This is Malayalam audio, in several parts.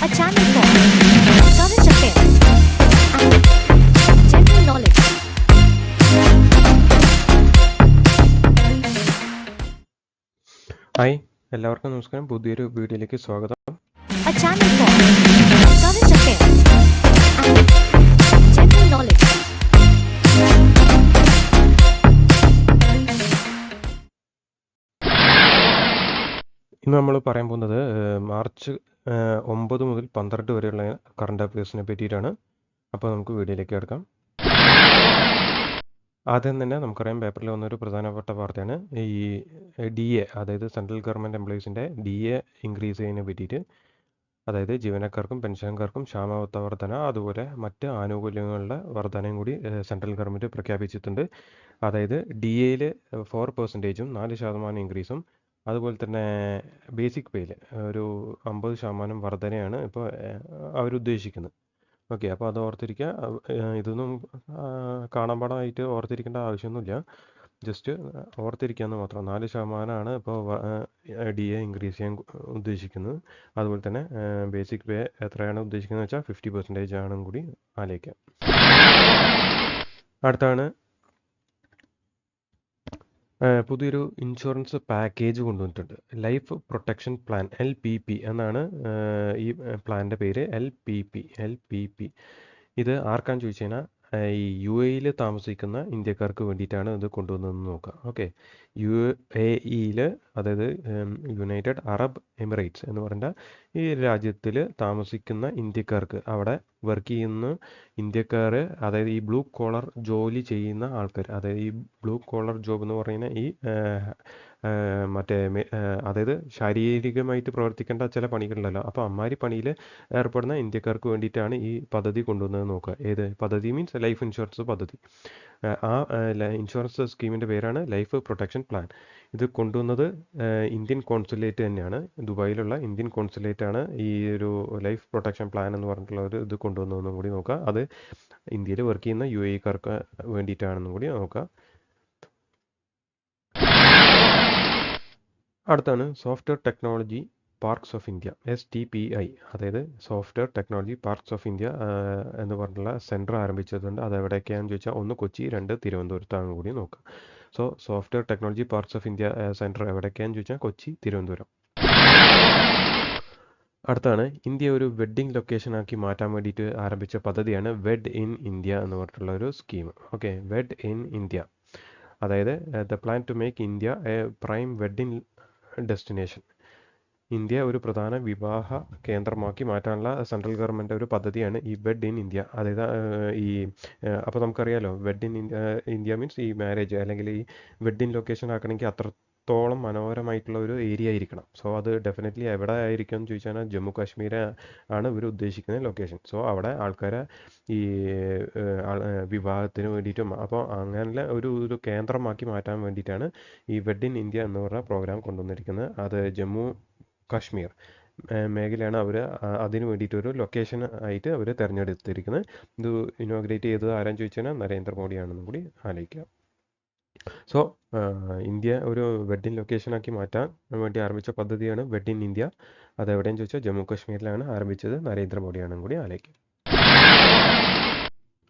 a channel for current affairs and general knowledge. Hi എല്ലാവർക്കും നമസ്കാരം. പുതിയൊരു വീഡിയോയിലേക്ക് സ്വാഗതം. A channel for current affairs and general knowledge. ഇന്ന് നമ്മൾ പറയാൻ പോകുന്നത് മാർച്ച് 9 മുതൽ 12 വരെയുള്ള കറണ്ട് അഫയേഴ്സിനെ പറ്റിയിട്ടാണ്. അപ്പോൾ നമുക്ക് വീഡിയോയിലേക്ക് കിടക്കാം. ആദ്യം തന്നെ നമുക്കറിയാം, പേപ്പറിൽ വന്നൊരു പ്രധാനപ്പെട്ട വാർത്തയാണ് ഈ DA, അതായത് സെൻട്രൽ ഗവൺമെൻറ് എംപ്ലോയീസിൻ്റെ DA ഇൻക്രീസ് ചെയ്യുന്നതിനെ പറ്റിയിട്ട്. അതായത് ജീവനക്കാർക്കും പെൻഷൻകാർക്കും ക്ഷാമബത്ത വർധന, അതുപോലെ മറ്റ് ആനുകൂല്യങ്ങളുടെ വർധനയും കൂടി സെൻട്രൽ ഗവൺമെൻറ് പ്രഖ്യാപിച്ചിട്ടുണ്ട്. അതായത് DAയിൽ 4% 4% ഇൻക്രീസും, അതുപോലെ തന്നെ ബേസിക് പേയിൽ ഒരു 50% വർധനയാണ് ഇപ്പോൾ അവരുദ്ദേശിക്കുന്നത്. ഓക്കെ, അപ്പോൾ അത് ഓർത്തിരിക്കുക. ഇതൊന്നും കാണാപ്പാടമായിട്ട് ഓർത്തിരിക്കേണ്ട ആവശ്യമൊന്നുമില്ല, ജസ്റ്റ് ഓർത്തിരിക്കാമെന്ന് മാത്രം. 4% ഇപ്പോൾ DA ഇൻക്രീസ് ചെയ്യാൻ ഉദ്ദേശിക്കുന്നത്. അതുപോലെ തന്നെ ബേസിക് പേ എത്രയാണ് ഉദ്ദേശിക്കുന്നത് വെച്ചാൽ 50% ആണെന്നും കൂടി ആലോചിക്കാം. അടുത്താണ് പുതിയൊരു ഇൻഷുറൻസ് പാക്കേജ് കൊണ്ടുവന്നിട്ടുണ്ട്. ലൈഫ് പ്രൊട്ടക്ഷൻ പ്ലാൻ, LPP എന്നാണ് ഈ പ്ലാൻ്റെ പേര്. LPP ഇത് ആർക്കാന്ന് ചോദിച്ചു കഴിഞ്ഞാൽ ഈ UAEയിൽ താമസിക്കുന്ന ഇന്ത്യക്കാർക്ക് വേണ്ടിയിട്ടാണ് ഇത് കൊണ്ടുവന്നതെന്ന് നോക്കുക. ഓക്കെ, UAEയിൽ, അതായത് യുണൈറ്റഡ് അറബ് എമിറേറ്റ്സ് എന്ന് പറഞ്ഞ ഈ രാജ്യത്തിൽ താമസിക്കുന്ന ഇന്ത്യക്കാർക്ക്, അവിടെ വർക്ക് ചെയ്യുന്ന ഇന്ത്യക്കാർ, അതായത് ഈ ബ്ലൂ കോളർ ജോലി ചെയ്യുന്ന ആൾക്കാർ, അതായത് ഈ ബ്ലൂ കോളർ ജോബ് എന്ന് പറയുന്ന ഈ അതായത് ശാരീരികമായിട്ട് പ്രവർത്തിക്കേണ്ട ചില പണികളുണ്ടല്ലോ, അപ്പോൾ അമ്മാരി പണിയിൽ ഏർപ്പെടുന്ന ഇന്ത്യക്കാർക്ക് വേണ്ടിയിട്ടാണ് ഈ പദ്ധതി കൊണ്ടുവന്നത് നോക്കുക. ഏത് പദ്ധതി? മീൻസ് ലൈഫ് ഇൻഷുറൻസ് പദ്ധതി. ആ ഇൻഷുറൻസ് സ്കീമിൻ്റെ പേരാണ് ലൈഫ് പ്രൊട്ടക്ഷൻ പ്ലാൻ. ഇത് കൊണ്ടുവന്നത് ഇന്ത്യൻ കോൺസുലേറ്റ് തന്നെയാണ്. ദുബായിലുള്ള ഇന്ത്യൻ കോൺസുലേറ്റ് ആണ് ഈ ഒരു ലൈഫ് പ്രൊട്ടക്ഷൻ പ്ലാൻ എന്ന് പറഞ്ഞിട്ടുള്ള ഒരു ഇത് കൊണ്ടുവന്നതെന്നും കൂടി നോക്കുക. അത് ഇന്ത്യയിൽ വർക്ക് ചെയ്യുന്ന UAEക്കാർക്ക് വേണ്ടിയിട്ടാണെന്നും കൂടി നോക്കുക. അടുത്താണ് software technology parks of India, STPI, അതായത് software technology parks of India എന്ന് പറഞ്ഞിട്ടുള്ള സെൻറ്റർ ആരംഭിച്ചിട്ടുണ്ട്. അത് എവിടെയൊക്കെയാണെന്ന് ചോദിച്ചാൽ 1 കൊച്ചി, 2 തിരുവനന്തപുരത്താണ് കൂടി നോക്കുക. So software technology parks of India centre എവിടെയൊക്കെയാണെന്ന് ചോദിച്ചാൽ കൊച്ചി, തിരുവനന്തപുരം. അടുത്താണ് ഇന്ത്യ ഒരു വെഡ്ഡിംഗ് ലൊക്കേഷനാക്കി മാറ്റാൻ വേണ്ടിയിട്ട് ആരംഭിച്ച പദ്ധതിയാണ് വെഡ് ഇൻ ഇന്ത്യ എന്ന് പറഞ്ഞിട്ടുള്ള ഒരു scheme. Okay, wed in India, അതായത് the plan to make India a prime wedding destination. India ഒരു പ്രധാന വിവാഹ കേന്ദ്രമാക്കി മാറ്റാനുള്ള സെൻട്രൽ ഗവൺമെൻറ് ഒരു പദ്ധതിയാണ് ഈ വെഡ് ഇൻ ഇന്ത്യ. അതായത് അപ്പോൾ നമുക്കറിയാലോ, വെഡ് ഇൻ ഇന്ത്യ മീൻസ് ഈ മാരേജ് അല്ലെങ്കിൽ ഈ വെഡ്ഡിംഗ് ലൊക്കേഷൻ ആക്കണമെങ്കിൽ അത്രത്തോളം മനോഹരമായിട്ടുള്ള ഒരു ഏരിയ ആയിരിക്കണം. സോ അത് ഡെഫിനറ്റ്ലി എവിടെ ആയിരിക്കും എന്ന് ചോദിച്ചാൽ ജമ്മു കാശ്മീർ ആണ് ഇവർ ഉദ്ദേശിക്കുന്ന ലൊക്കേഷൻ. സോ അവിടെ ആൾക്കാരെ ഈ വിവാഹത്തിന് വേണ്ടിയിട്ടും, അപ്പോൾ അങ്ങനെ ഒരു കേന്ദ്രമാക്കി മാറ്റാൻ വേണ്ടിയിട്ടാണ് ഈ വെഡ് ഇൻ ഇന്ത്യ എന്ന് പറഞ്ഞ പ്രോഗ്രാം കൊണ്ടുവന്നിരിക്കുന്നത്. അത് ജമ്മു കാശ്മീർ മേഖലയാണ് അവർ അതിന് വേണ്ടിയിട്ടൊരു ലൊക്കേഷൻ ആയിട്ട് അവർ തിരഞ്ഞെടുത്തിരിക്കുന്നത്. ഇത് ഇനോഗ്രേറ്റ് ചെയ്തത് ആരാന്ന് ചോദിച്ചാൽ നരേന്ദ്രമോദിയാണെന്നും കൂടി ആലോചിക്കുക. സോ ഇന്ത്യ ഒരു വെഡ്ഡിംഗ് ലൊക്കേഷനാക്കി മാറ്റാൻ വേണ്ടി ആരംഭിച്ച പദ്ധതിയാണ് വെഡ് ഇൻ ഇന്ത്യ. അതെവിടെയെന്ന് ചോദിച്ചാൽ ജമ്മു കാശ്മീരിലാണ് ആരംഭിച്ചത്, നരേന്ദ്രമോദിയാണെന്നും കൂടി ആലോചിക്കുക.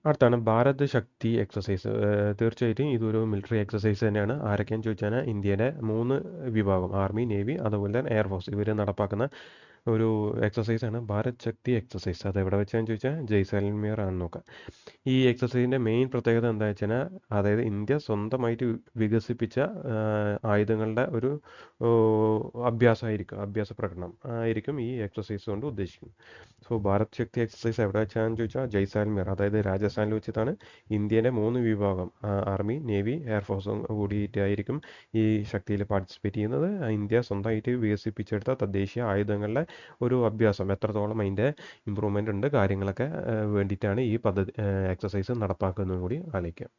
അടുത്താണ് ഭാരത് ശക്തി എക്സസൈസ്. തീർച്ചയായിട്ടും ഇതൊരു മിലിറ്ററി എക്സസൈസ് തന്നെയാണ്. ആരൊക്കെയാണെന്ന് ചോദിച്ചാൽ ഇന്ത്യയുടെ 3 വിഭാഗം, ആർമി, നേവി, അതുപോലെ തന്നെ എയർഫോഴ്സ്, ഇവർ നടപ്പാക്കുന്ന ഒരു എക്സസൈസാണ് ഭാരത് ശക്തി എക്സസൈസ്. അത് എവിടെ വെച്ചാന്ന് ചോദിച്ചാൽ ജയ്സാൽമീർ ആണെന്ന് നോക്കാം. ഈ എക്സസൈസിൻ്റെ മെയിൻ പ്രത്യേകത എന്താ വെച്ചാൽ, അതായത് ഇന്ത്യ സ്വന്തമായിട്ട് വികസിപ്പിച്ച ആയുധങ്ങളുടെ ഒരു അഭ്യാസ പ്രകടനം ആയിരിക്കും ഈ എക്സസൈസ് കൊണ്ട് ഉദ്ദേശിക്കുന്നത്. സോ ഭാരത് ശക്തി എക്സസൈസ് എവിടെ വെച്ചാന്ന് ചോദിച്ചാൽ ജയ്സാൽമീർ, അതായത് രാജസ്ഥാനിൽ വെച്ചിട്ടാണ് ഇന്ത്യയുടെ 3 വിഭാഗം, ആർമി, നേവി, എയർഫോഴ്സും കൂടിയിട്ടായിരിക്കും ഈ ശക്തിയിൽ പാർട്ടിസിപ്പേറ്റ് ചെയ്യുന്നത്. ഇന്ത്യ സ്വന്തമായിട്ട് വികസിപ്പിച്ചെടുത്ത തദ്ദേശീയ ആയുധങ്ങളുടെ ഒരു അഭ്യാസം, എത്രത്തോളം അതിൻ്റെ ഇമ്പ്രൂവ്മെൻ്റ് ഉണ്ട്, കാര്യങ്ങളൊക്കെ വേണ്ടിയിട്ടാണ് ഈ പദ്ധതി എക്സസൈസ് നടപ്പാക്കുന്നതും കൂടി ആലോചിക്കാം.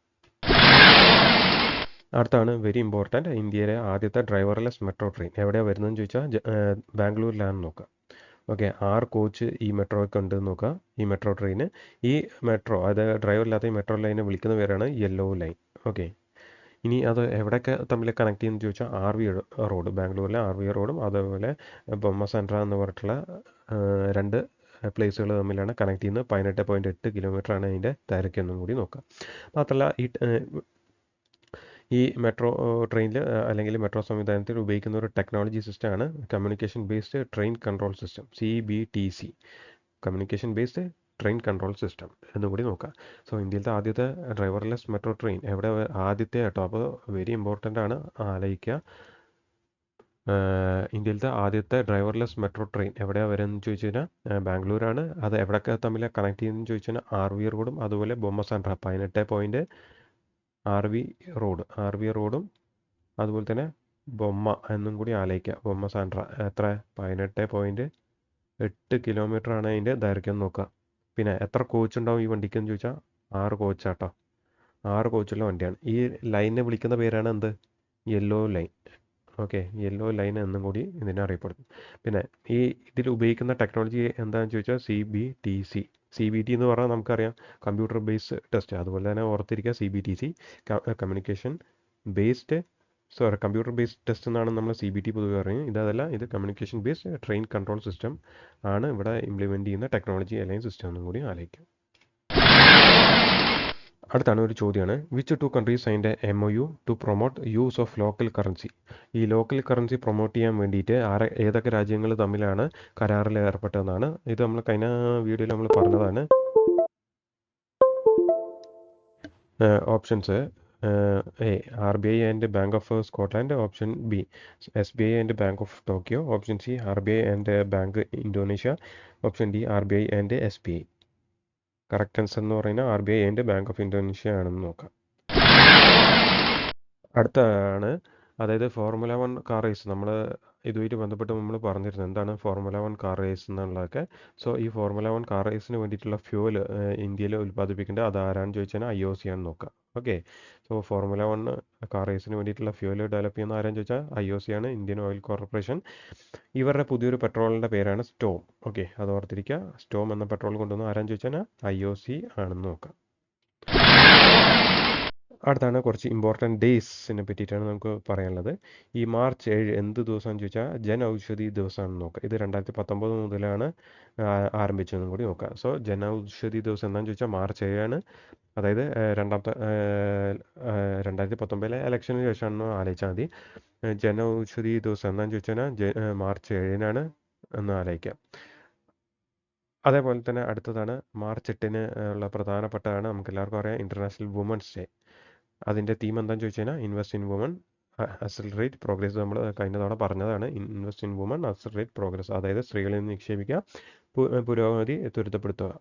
അടുത്താണ് വെരി ഇമ്പോർട്ടൻറ്റ്, ഇന്ത്യയിലെ ആദ്യത്തെ ഡ്രൈവർലെസ് മെട്രോ ട്രെയിൻ എവിടെയാണ് വരുന്നതെന്ന് ചോദിച്ചാൽ ബാംഗ്ലൂരിലാണെന്ന് നോക്കാം. ഓക്കെ, 6 കോച്ച് ഈ മെട്രോയ്ക്ക് ഉണ്ട് നോക്കുക. ഈ മെട്രോ ട്രെയിന്, ഈ മെട്രോ, അതായത് ഡ്രൈവറില്ലാത്ത ഈ മെട്രോ ലൈനെ വിളിക്കുന്ന പേരാണ് യെല്ലോ ലൈൻ. ഓക്കെ, ഇനി അത് എവിടെയൊക്കെ തമ്മിൽ കണക്ട് ചെയ്യുന്നത് ചോദിച്ചാൽ RV റോഡ്, ബാംഗ്ലൂരിലെ RV റോഡും, അതേപോലെ ബൊമ്മ സെൻട്ര എന്ന് പറഞ്ഞിട്ടുള്ള 2 പ്ലേസുകൾ തമ്മിലാണ് കണക്ട് ചെയ്യുന്നത്. 18.8 കിലോമീറ്റർ ആണ് അതിൻ്റെ ദൈർഘ്യം എന്നും കൂടി നോക്കാം. മാത്രമല്ല ഈ മെട്രോ ട്രെയിനിൽ അല്ലെങ്കിൽ മെട്രോ സംവിധാനത്തിൽ ഉപയോഗിക്കുന്ന ഒരു ടെക്നോളജി സിസ്റ്റമാണ് communication based train control system, CBTC, communication based train control system എന്നും കൂടി നോക്കാം. സോ ഇന്ത്യയിലത്തെ ആദ്യത്തെ ഡ്രൈവർലെസ് മെട്രോ ട്രെയിൻ എവിടെ, ആദ്യത്തെ കേട്ടോ, അപ്പോൾ വെരി ഇമ്പോർട്ടൻ്റ് ആണ് ആലോചിക്കുക. ഇന്ത്യയിലത്തെ ആദ്യത്തെ ഡ്രൈവർലെസ് മെട്രോ ട്രെയിൻ എവിടെയാണ് വരുന്നത് ചോദിച്ചു കഴിഞ്ഞാൽ ബാംഗ്ലൂരാണ്. അത് എവിടെയൊക്കെ തമ്മിൽ കണക്ട് ചെയ്യുന്നതെന്ന് ചോദിച്ചു കഴിഞ്ഞാൽ RV റോഡും അതുപോലെ ബൊമ്മസാൻഡ്ര 18 RV റോഡും അതുപോലെ തന്നെ ബൊമ്മ എന്നും കൂടി ആലോചിക്കുക. ബൊമ്മസാൻഡ്ര എത്ര 18.8 കിലോമീറ്റർ ആണ് അതിൻ്റെ ദൈർഘ്യം നോക്കുക. പിന്നെ എത്ര കോച്ച് ഉണ്ടാവും ഈ വണ്ടിക്ക് എന്ന് ചോദിച്ചാൽ 6 കോച്ചാട്ടോ. 6 കോച്ചുള്ള വണ്ടിയാണ്. ഈ ലൈനിനെ വിളിക്കുന്ന പേരാണ് എന്ത്, yellow line. Okay, yellow line എന്നും കൂടി ഇതിനെ അറിയപ്പെടുന്നു. പിന്നെ ഈ ഇതിൽ ഉപയോഗിക്കുന്ന ടെക്നോളജി എന്താണെന്ന് ചോദിച്ചാൽ CBT എന്ന് പറഞ്ഞാൽ നമുക്കറിയാം കമ്പ്യൂട്ടർ ബേസ്ഡ് ടെസ്റ്റ്. അതുപോലെ തന്നെ ഓർത്തിരിക്കുക CBTC കമ്പ്യൂട്ടർ ബേസ്ഡ് ടെസ്റ്റ് എന്നാണ് നമ്മൾ CBT പൊതുവെ പറയുന്നത്. ഇതല്ല, ഇത് communication based train control system ആണ് ഇവിടെ ഇംപ്ലിമെൻറ്റ് ചെയ്യുന്ന ടെക്നോളജി അല്ലെങ്കിൽ സിസ്റ്റം എന്നും കൂടി ആലോചിക്കും. അടുത്താണ് ഒരു ചോദ്യമാണ്, which 2 countries signed a MOU to promote use of local currency? ഈ ലോക്കൽ കറൻസി പ്രൊമോട്ട് ചെയ്യാൻ വേണ്ടിയിട്ട് ഏതൊക്കെ രാജ്യങ്ങൾ തമ്മിലാണ് കരാറിൽ ഏർപ്പെട്ടതെന്നാണ്. ഇത് നമ്മൾ കഴിഞ്ഞ വീഡിയോയിൽ നമ്മൾ പറഞ്ഞതാണ്. Options A, RBI and Bank of Scotland. Option B, SBI and Bank of Tokyo. Option C, RBI and Bank Indonesia. Option D, RBI and SBI. Correct answer എന്ന് പറയുന്നത് RBI and bank of Indonesia ആണെന്ന് നോക്കാം. അടുത്താണ്, അതായത് ഫോർമുല 1 കാർ റേസ്. നമ്മൾ ഇതുമായിട്ട് ബന്ധപ്പെട്ട് നമ്മൾ പറഞ്ഞിരുന്നത് എന്താണ് ഫോർമുല 1 കാർ റേസ് എന്നുള്ളതൊക്കെ. സോ ഈ ഫോർമുല 1 കാർ റേസിന് വേണ്ടിയിട്ടുള്ള ഫ്യൂവൽ ഇന്ത്യയിൽ ഉൽപ്പാദിപ്പിക്കേണ്ടത് അതാരാന്ന് ചോദിച്ചാൽ IOC ആണെന്ന് നോക്കാം. ഓക്കെ, സോ ഫോർമുല 1 കാർ റേസിന് വേണ്ടിയിട്ടുള്ള ഫ്യൂവൽ ഡെവലപ്പ് ചെയ്യുന്ന ആരാന്ന് ചോദിച്ചാൽ IOC ആണ്, ഇന്ത്യൻ ഓയിൽ കോർപ്പറേഷൻ. ഇവരുടെ പുതിയൊരു പെട്രോളിൻ്റെ പേരാണ് സ്റ്റോം. ഓക്കെ, അത് ഓർത്തിരിക്കുക. സ്റ്റോം എന്ന പെട്രോൾ കൊണ്ടുവന്ന ആരാന്ന് ചോദിച്ചാൽ IOC ആണെന്ന് നോക്കാം. അടുത്താണ് കുറച്ച് ഇമ്പോർട്ടൻറ്റ് ഡേയ്സിനെ പറ്റിയിട്ടാണ് നമുക്ക് പറയാനുള്ളത്. ഈ മാർച്ച് 7 എന്ത് ദിവസമാണെന്ന് ചോദിച്ചാൽ ജൻ ഔഷധി ദിവസമാണെന്ന് നോക്കാം. ഇത് 2019 മുതലാണ് ആരംഭിച്ചതെന്നും കൂടി നോക്കാം. സോ ജൻ ഔഷധി ദിവസം എന്താണെന്ന് ചോദിച്ചാൽ മാർച്ച് 7 ആണ്. അതായത് 2019 ഇലക്ഷന് ശേഷമാണെന്ന് ആലോചിച്ചാൽ മതി. ജൻ ഔഷധി ദിവസം എന്താണെന്ന് ചോദിച്ചാൽ മാർച്ച് 7 എന്ന് ആലോചിക്കാം. അതേപോലെ തന്നെ അടുത്തതാണ് മാർച്ച് 8 ഉള്ള പ്രധാനപ്പെട്ടതാണ്, നമുക്ക് എല്ലാവർക്കും അറിയാം, ഇൻ്റർനാഷണൽ വുമൻസ് ഡേ. അതിൻ്റെ തീം എന്താണെന്ന് ചോദിച്ചു കഴിഞ്ഞാൽ invest in woman accelerate progress. നമ്മൾ കഴിഞ്ഞ തവണ പറഞ്ഞതാണ്, invest in woman accelerate progress. അതായത് സ്ത്രീകളിൽ നിന്ന് നിക്ഷേപിക്കുക, പുരോഗതി ത്വരിതപ്പെടുത്തുക.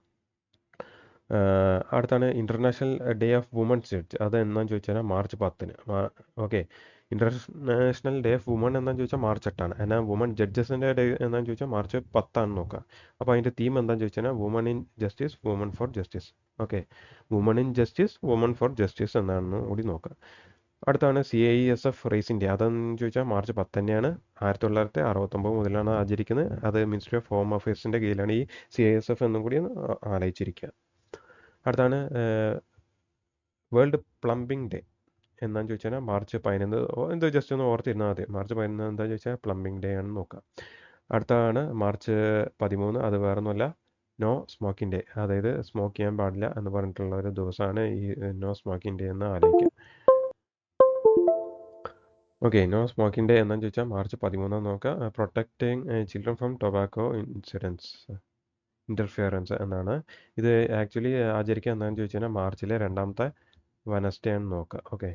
അടുത്താണ് international day of women's judge. അത് എന്താണെന്ന് ചോദിച്ചാൽ March 10. Okay, international day of women എന്താണെന്ന് ചോദിച്ചാൽ മാർച്ച് 8ആണ്. എന്നാൽ വുമൺ ജഡ്ജസിൻ്റെ ഡേ എന്താണെന്ന് ചോദിച്ചാൽ മാർച്ച് 10 നോക്കുക. അപ്പോൾ അതിൻ്റെ തീം എന്താണെന്ന് ചോദിച്ചാൽ woman in justice, woman for justice. Okay, woman in justice, woman for justice എന്നാണെന്ന് കൂടി നോക്കുക. അടുത്താണ് CISF റേസ് ഇന്ത്യ. അതെന്ന് ചോദിച്ചാൽ മാർച്ച് 10 തന്നെയാണ്. 1969 മുതലാണ് ആചരിക്കുന്നത്. അത് മിനിസ്ട്രി ഓഫ് ഹോം അഫയേഴ്സിൻ്റെ കീഴിലാണ് ഈ CISF എന്നും കൂടി ആലോചിച്ചിരിക്കുക. അടുത്താണ് വേൾഡ് പ്ലംബിംഗ് ഡേ. എന്താണെന്ന് ചോദിച്ചാൽ മാർച്ച് 11. എന്തോ ജസ്റ്റ് ഒന്ന് ഓർത്തിരുന്നാൽ മതി. മാർച്ച് 11 എന്താണെന്ന് ചോദിച്ചാൽ പ്ലംബിംഗ് ഡേ ആണെന്ന് നോക്കാം. അടുത്താണ് മാർച്ച് 13. അത് വേറൊന്നുമല്ല, നോ സ്മോക്കിംഗ് ഡേ. അതായത് സ്മോക്ക് ചെയ്യാൻ പാടില്ല എന്ന് പറഞ്ഞിട്ടുള്ള ഒരു ദിവസമാണ് ഈ നോ സ്മോക്കിംഗ് ഡേ എന്ന് ആലോചിക്കാം. ഓക്കെ, നോ സ്മോക്കിംഗ് ഡേ എന്താണെന്ന് ചോദിച്ചാൽ മാർച്ച് 13 നോക്കുക. Protecting children from tobacco interference എന്നാണ്. ഇത് ആക്ച്വലി ആചരിക്കുക എന്താണെന്ന് ചോദിച്ചു കഴിഞ്ഞാൽ മാർച്ചിലെ 2ാമത്തെ വെനസ്ഡേ ആണ് നോക്കുക. ഓക്കെ,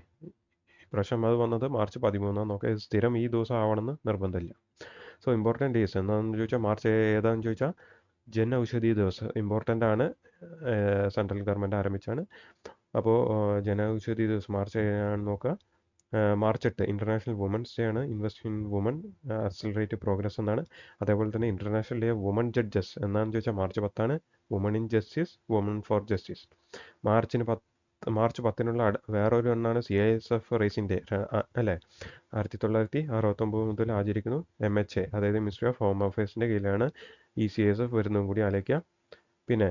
ഇപ്രാവശ്യം അത് വന്നത് മാർച്ച് 13 നോക്കുക. ഇത് സ്ഥിരം ഈ ദിവസം ആവണമെന്ന് നിർബന്ധമില്ല. സോ ഇമ്പോർട്ടൻറ്റ് ഡേയ്സ് എന്താണെന്ന് ചോദിച്ചാൽ മാർച്ച് ഏതാണെന്ന് ചോദിച്ചാൽ ജൻ ഔഷധി ദിവസം ഇമ്പോർട്ടൻ്റ് ആണ്, സെൻട്രൽ ഗവൺമെൻറ് ആരംഭിച്ചാണ്. അപ്പോൾ ജൻ ഔഷധി ദിവസം മാർച്ച് 7 നോക്കുക. മാർച്ച് 8 ഇൻ്റർനാഷണൽ വുമൻസ് ഡേ ആണ്, invest in woman accelerate progress എന്നാണ്. അതേപോലെ തന്നെ ഇൻ്റർനാഷണൽ ഡേ വുമൺ ജഡ്ജസ് എന്താണെന്ന് ചോദിച്ചാൽ മാർച്ച് 10ആണ്, woman in justice, woman for justice. March 10 വേറൊരു എണ്ണാണ് CISF റേസിംഗ് ഡേ അല്ലേ. 1969 മുതൽ ആചരിക്കുന്നു. MHA അതായത് മിനിസ്ട്രി ഓഫ് ഹോം അഫയേഴ്സിൻ്റെ കീഴിലാണ് ഈ CISF വരുന്നതും കൂടി ആലോചിക്കുക. പിന്നെ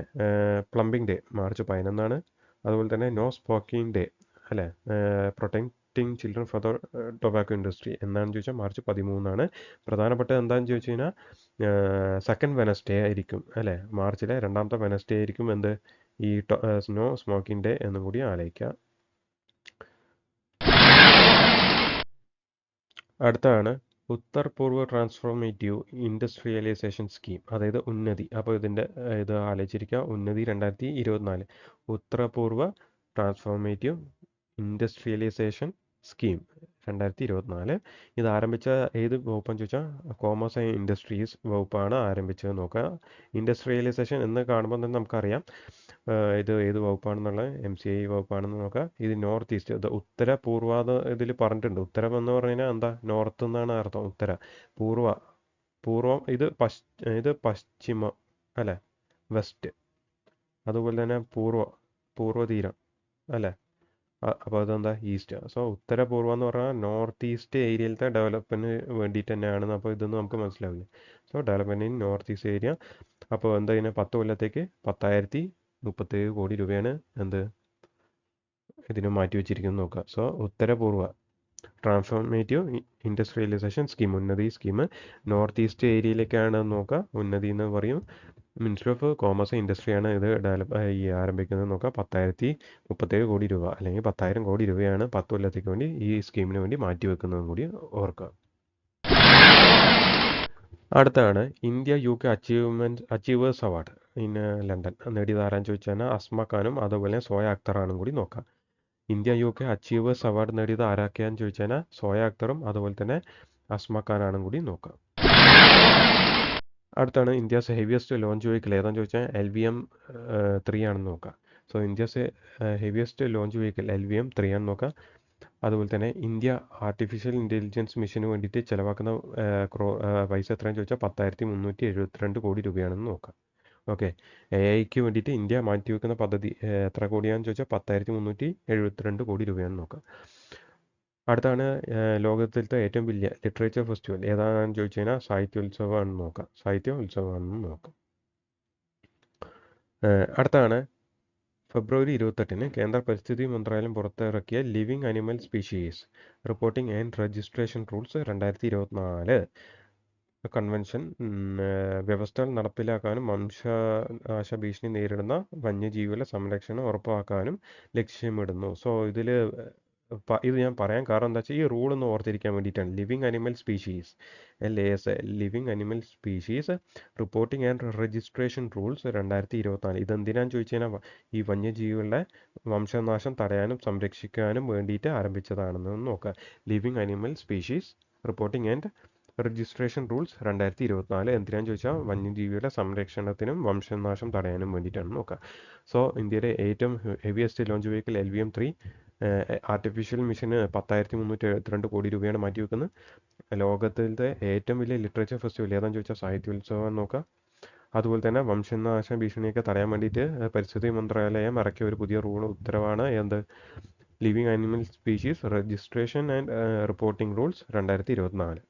പ്ലംബിംഗ് ഡേ മാർച്ച് 11. അതുപോലെ തന്നെ നോ സ്മോക്കിംഗ് ഡേ അല്ലേ, protecting children for the tobacco industry എന്നാണെന്ന് ചോദിച്ചാൽ March 13 പ്രധാനപ്പെട്ടത് എന്താണെന്ന് ചോദിച്ചു കഴിഞ്ഞാൽ സെക്കൻഡ് വെനസ്ഡേ ആയിരിക്കും അല്ലേ, മാർച്ചിലെ രണ്ടാമത്തെ വെനസ്ഡേ ആയിരിക്കും എന്ത് ഈ സ്നോ സ്മോക്കിംഗ് ഡേ എന്നും കൂടി ആലോചിക്കുക. അടുത്താണ് ഉത്തർ പൂർവ്വ ട്രാൻസ്ഫോർമേറ്റീവ് ഇൻഡസ്ട്രിയലൈസേഷൻ സ്കീം, അതായത് ഉന്നതി. അപ്പോൾ ഇതിൻ്റെ ഇത് ആലോചിച്ചിരിക്കുക, ഉന്നതി 2024 ഉത്തരപൂർവ്വ ട്രാൻസ്ഫോർമേറ്റീവ് ഇൻഡസ്ട്രിയലൈസേഷൻ സ്കീം 2024. ഇത് ആരംഭിച്ച ഏത് വകുപ്പെന്ന് ചോദിച്ചാൽ കോമേഴ്സ് ആൻഡ് ഇൻഡസ്ട്രീസ് വകുപ്പാണ് ആരംഭിച്ചത്. നോക്കുക, ഇൻഡസ്ട്രിയലൈസേഷൻ എന്ന് കാണുമ്പോൾ തന്നെ നമുക്കറിയാം ഇത് ഏത് വകുപ്പാണെന്നുള്ളത് MCI വകുപ്പാണെന്ന് നോക്കാം. ഇത് നോർത്ത് ഈസ്റ്റ്, ഉത്തര പൂർവ്വ ഇതിൽ പറഞ്ഞിട്ടുണ്ട്. ഉത്തരം എന്ന് പറഞ്ഞു കഴിഞ്ഞാൽ എന്താ, നോർത്ത് എന്നാണ് അർത്ഥം. ഉത്തര പൂർവം ഇത് പശ്ചിമം അല്ലേ, വെസ്റ്റ്. അതുപോലെ തന്നെ പൂർവ്വതീരം അല്ലേ, അപ്പോൾ അതെന്താ ഈസ്റ്റ്. സോ ഉത്തര പൂർവ്വം എന്ന് പറഞ്ഞാൽ നോർത്ത് ഈസ്റ്റ് ഏരിയയിലത്തെ ഡെവലപ്മെൻറ്റിന് വേണ്ടിയിട്ട് തന്നെയാണ്. അപ്പോൾ ഇതൊന്നും നമുക്ക് മനസ്സിലാവില്ല. So development in north east area. അപ്പോൾ എന്താ ഇതിന് 10 കൊല്ലത്തേക്ക് 10,037 കോടി രൂപയാണ് എന്ത് ഇതിന് മാറ്റി വെച്ചിരിക്കുന്നത് നോക്കുക. സോ ഉത്തരപൂർവ്വ ട്രാൻസ്ഫോർമേറ്റീവ് ഇൻഡസ്ട്രിയലൈസേഷൻ സ്കീം, ഉന്നതി സ്കീം നോർത്ത് ഈസ്റ്റ് ഏരിയയിലേക്കാണ് നോക്കുക. ഉന്നതി എന്ന് പറയും. മിനിസ്ട്രി ഓഫ് കോമേഴ്സ് ഇൻഡസ്ട്രിയാണ് ഇത് ആരംഭിക്കുന്നത് നോക്കുക. 10,037 കോടി രൂപ അല്ലെങ്കിൽ 10,000 കോടി രൂപയാണ് 10 കൊല്ലത്തേക്ക് വേണ്ടി ഈ സ്കീമിന് വേണ്ടി മാറ്റി വെക്കുന്നതും കൂടി ഓർക്കുക. അടുത്താണ് India UK achievers award in London നേടിയത് ആരാന്ന് ചോദിച്ചാൽ അസ്മ ഖാനും അതുപോലെ സോയ അക്തറാണും കൂടി നോക്കാം. ഇന്ത്യ UK അച്ചീവേഴ്സ് അവാർഡ് നേടിയത് ആരൊക്കെയാന്ന് ചോദിച്ചാൽ സോയ അക്തറും അതുപോലെ തന്നെ അസ്മ ഖാനാണും കൂടി നോക്കാം. അടുത്താണ് ഇന്ത്യസ് ഹെവിയസ്റ്റ് ലോഞ്ച് വെഹിക്കിൾ ഏതാണെന്ന് ചോദിച്ചാൽ LVM 3 ആണെന്ന് നോക്കാം. So India's heaviest launch vehicle LVM 3 ആണെന്ന് നോക്കാം. അതുപോലെ തന്നെ ഇന്ത്യ ആർട്ടിഫിഷ്യൽ ഇൻ്റലിജൻസ് മിഷന് വേണ്ടിയിട്ട് ചിലവാക്കുന്ന പൈസ എത്രയാണെന്ന് ചോദിച്ചാൽ 10,372 കോടി രൂപയാണെന്ന് നോക്കാം. ഓക്കെ, AIക്ക് വേണ്ടിയിട്ട് ഇന്ത്യ മാറ്റിവെക്കുന്ന പദ്ധതി എത്ര കോടിയാണെന്ന് ചോദിച്ചാൽ 10,372 കോടി രൂപയാണെന്ന് നോക്കാം. അടുത്താണ് ലോകത്തിലത്തെ ഏറ്റവും വലിയ ലിറ്ററേച്ചർ ഫെസ്റ്റിവൽ ഏതാണെന്ന് ചോദിച്ചു കഴിഞ്ഞാൽ സാഹിത്യോത്സവമാണെന്ന് നോക്കാം. സാഹിത്യോത്സവമാണെന്ന് നോക്കാം. അടുത്താണ് ഫെബ്രുവരി 28 കേന്ദ്ര പരിസ്ഥിതി മന്ത്രാലയം പുറത്തിറക്കിയ living animal species reporting and registration rules 2024 convention വ്യവസ്ഥകൾ നടപ്പിലാക്കാനും വംശനാശ ഭീഷണി നേരിടുന്ന വന്യജീവികളുടെ സംരക്ഷണം ഉറപ്പാക്കാനും ലക്ഷ്യമിടുന്നു. സോ ഇത് ഞാൻ പറയാൻ കാരണം എന്താ വെച്ചാൽ ഈ റൂൾ ഒന്ന് ഓർത്തിരിക്കാൻ വേണ്ടിയിട്ടാണ്. Living animal species LAS living animal species reporting and registration rules 2024 ഇതെന്തിനാന്ന് ചോദിച്ചു കഴിഞ്ഞാൽ ഈ വന്യജീവികളുടെ വംശനാശം തടയാനും സംരക്ഷിക്കാനും വേണ്ടിയിട്ട് ആരംഭിച്ചതാണെന്ന് നോക്കുക. Living animal species reporting and registration rules 2024 എന്തിനാന്ന് ചോദിച്ചാൽ വന്യജീവിയുടെ സംരക്ഷണത്തിനും വംശനാശം തടയാനും വേണ്ടിയിട്ടാണ് നോക്കുക. സോ ഇന്ത്യയിലെ ഏറ്റവും heaviest launch vehicle LVM 3 artificial മിഷന് 10,372 കോടി രൂപയാണ് മാറ്റിവെക്കുന്നത്. ലോകത്തിലത്തെ ഏറ്റവും വലിയ ലിറ്ററേച്ചർ ഫെസ്റ്റിവൽ ഏതാണെന്ന് ചോദിച്ചാൽ സാഹിത്യോത്സവം നോക്കുക. അതുപോലെ തന്നെ വംശനാശ ഭീഷണിയൊക്കെ തടയാൻ വേണ്ടിയിട്ട് പരിസ്ഥിതി മന്ത്രാലയം ഇറക്കിയ ഒരു പുതിയ ഉത്തരവാണ് എന്ത് living animal species registration and reporting rules 2024.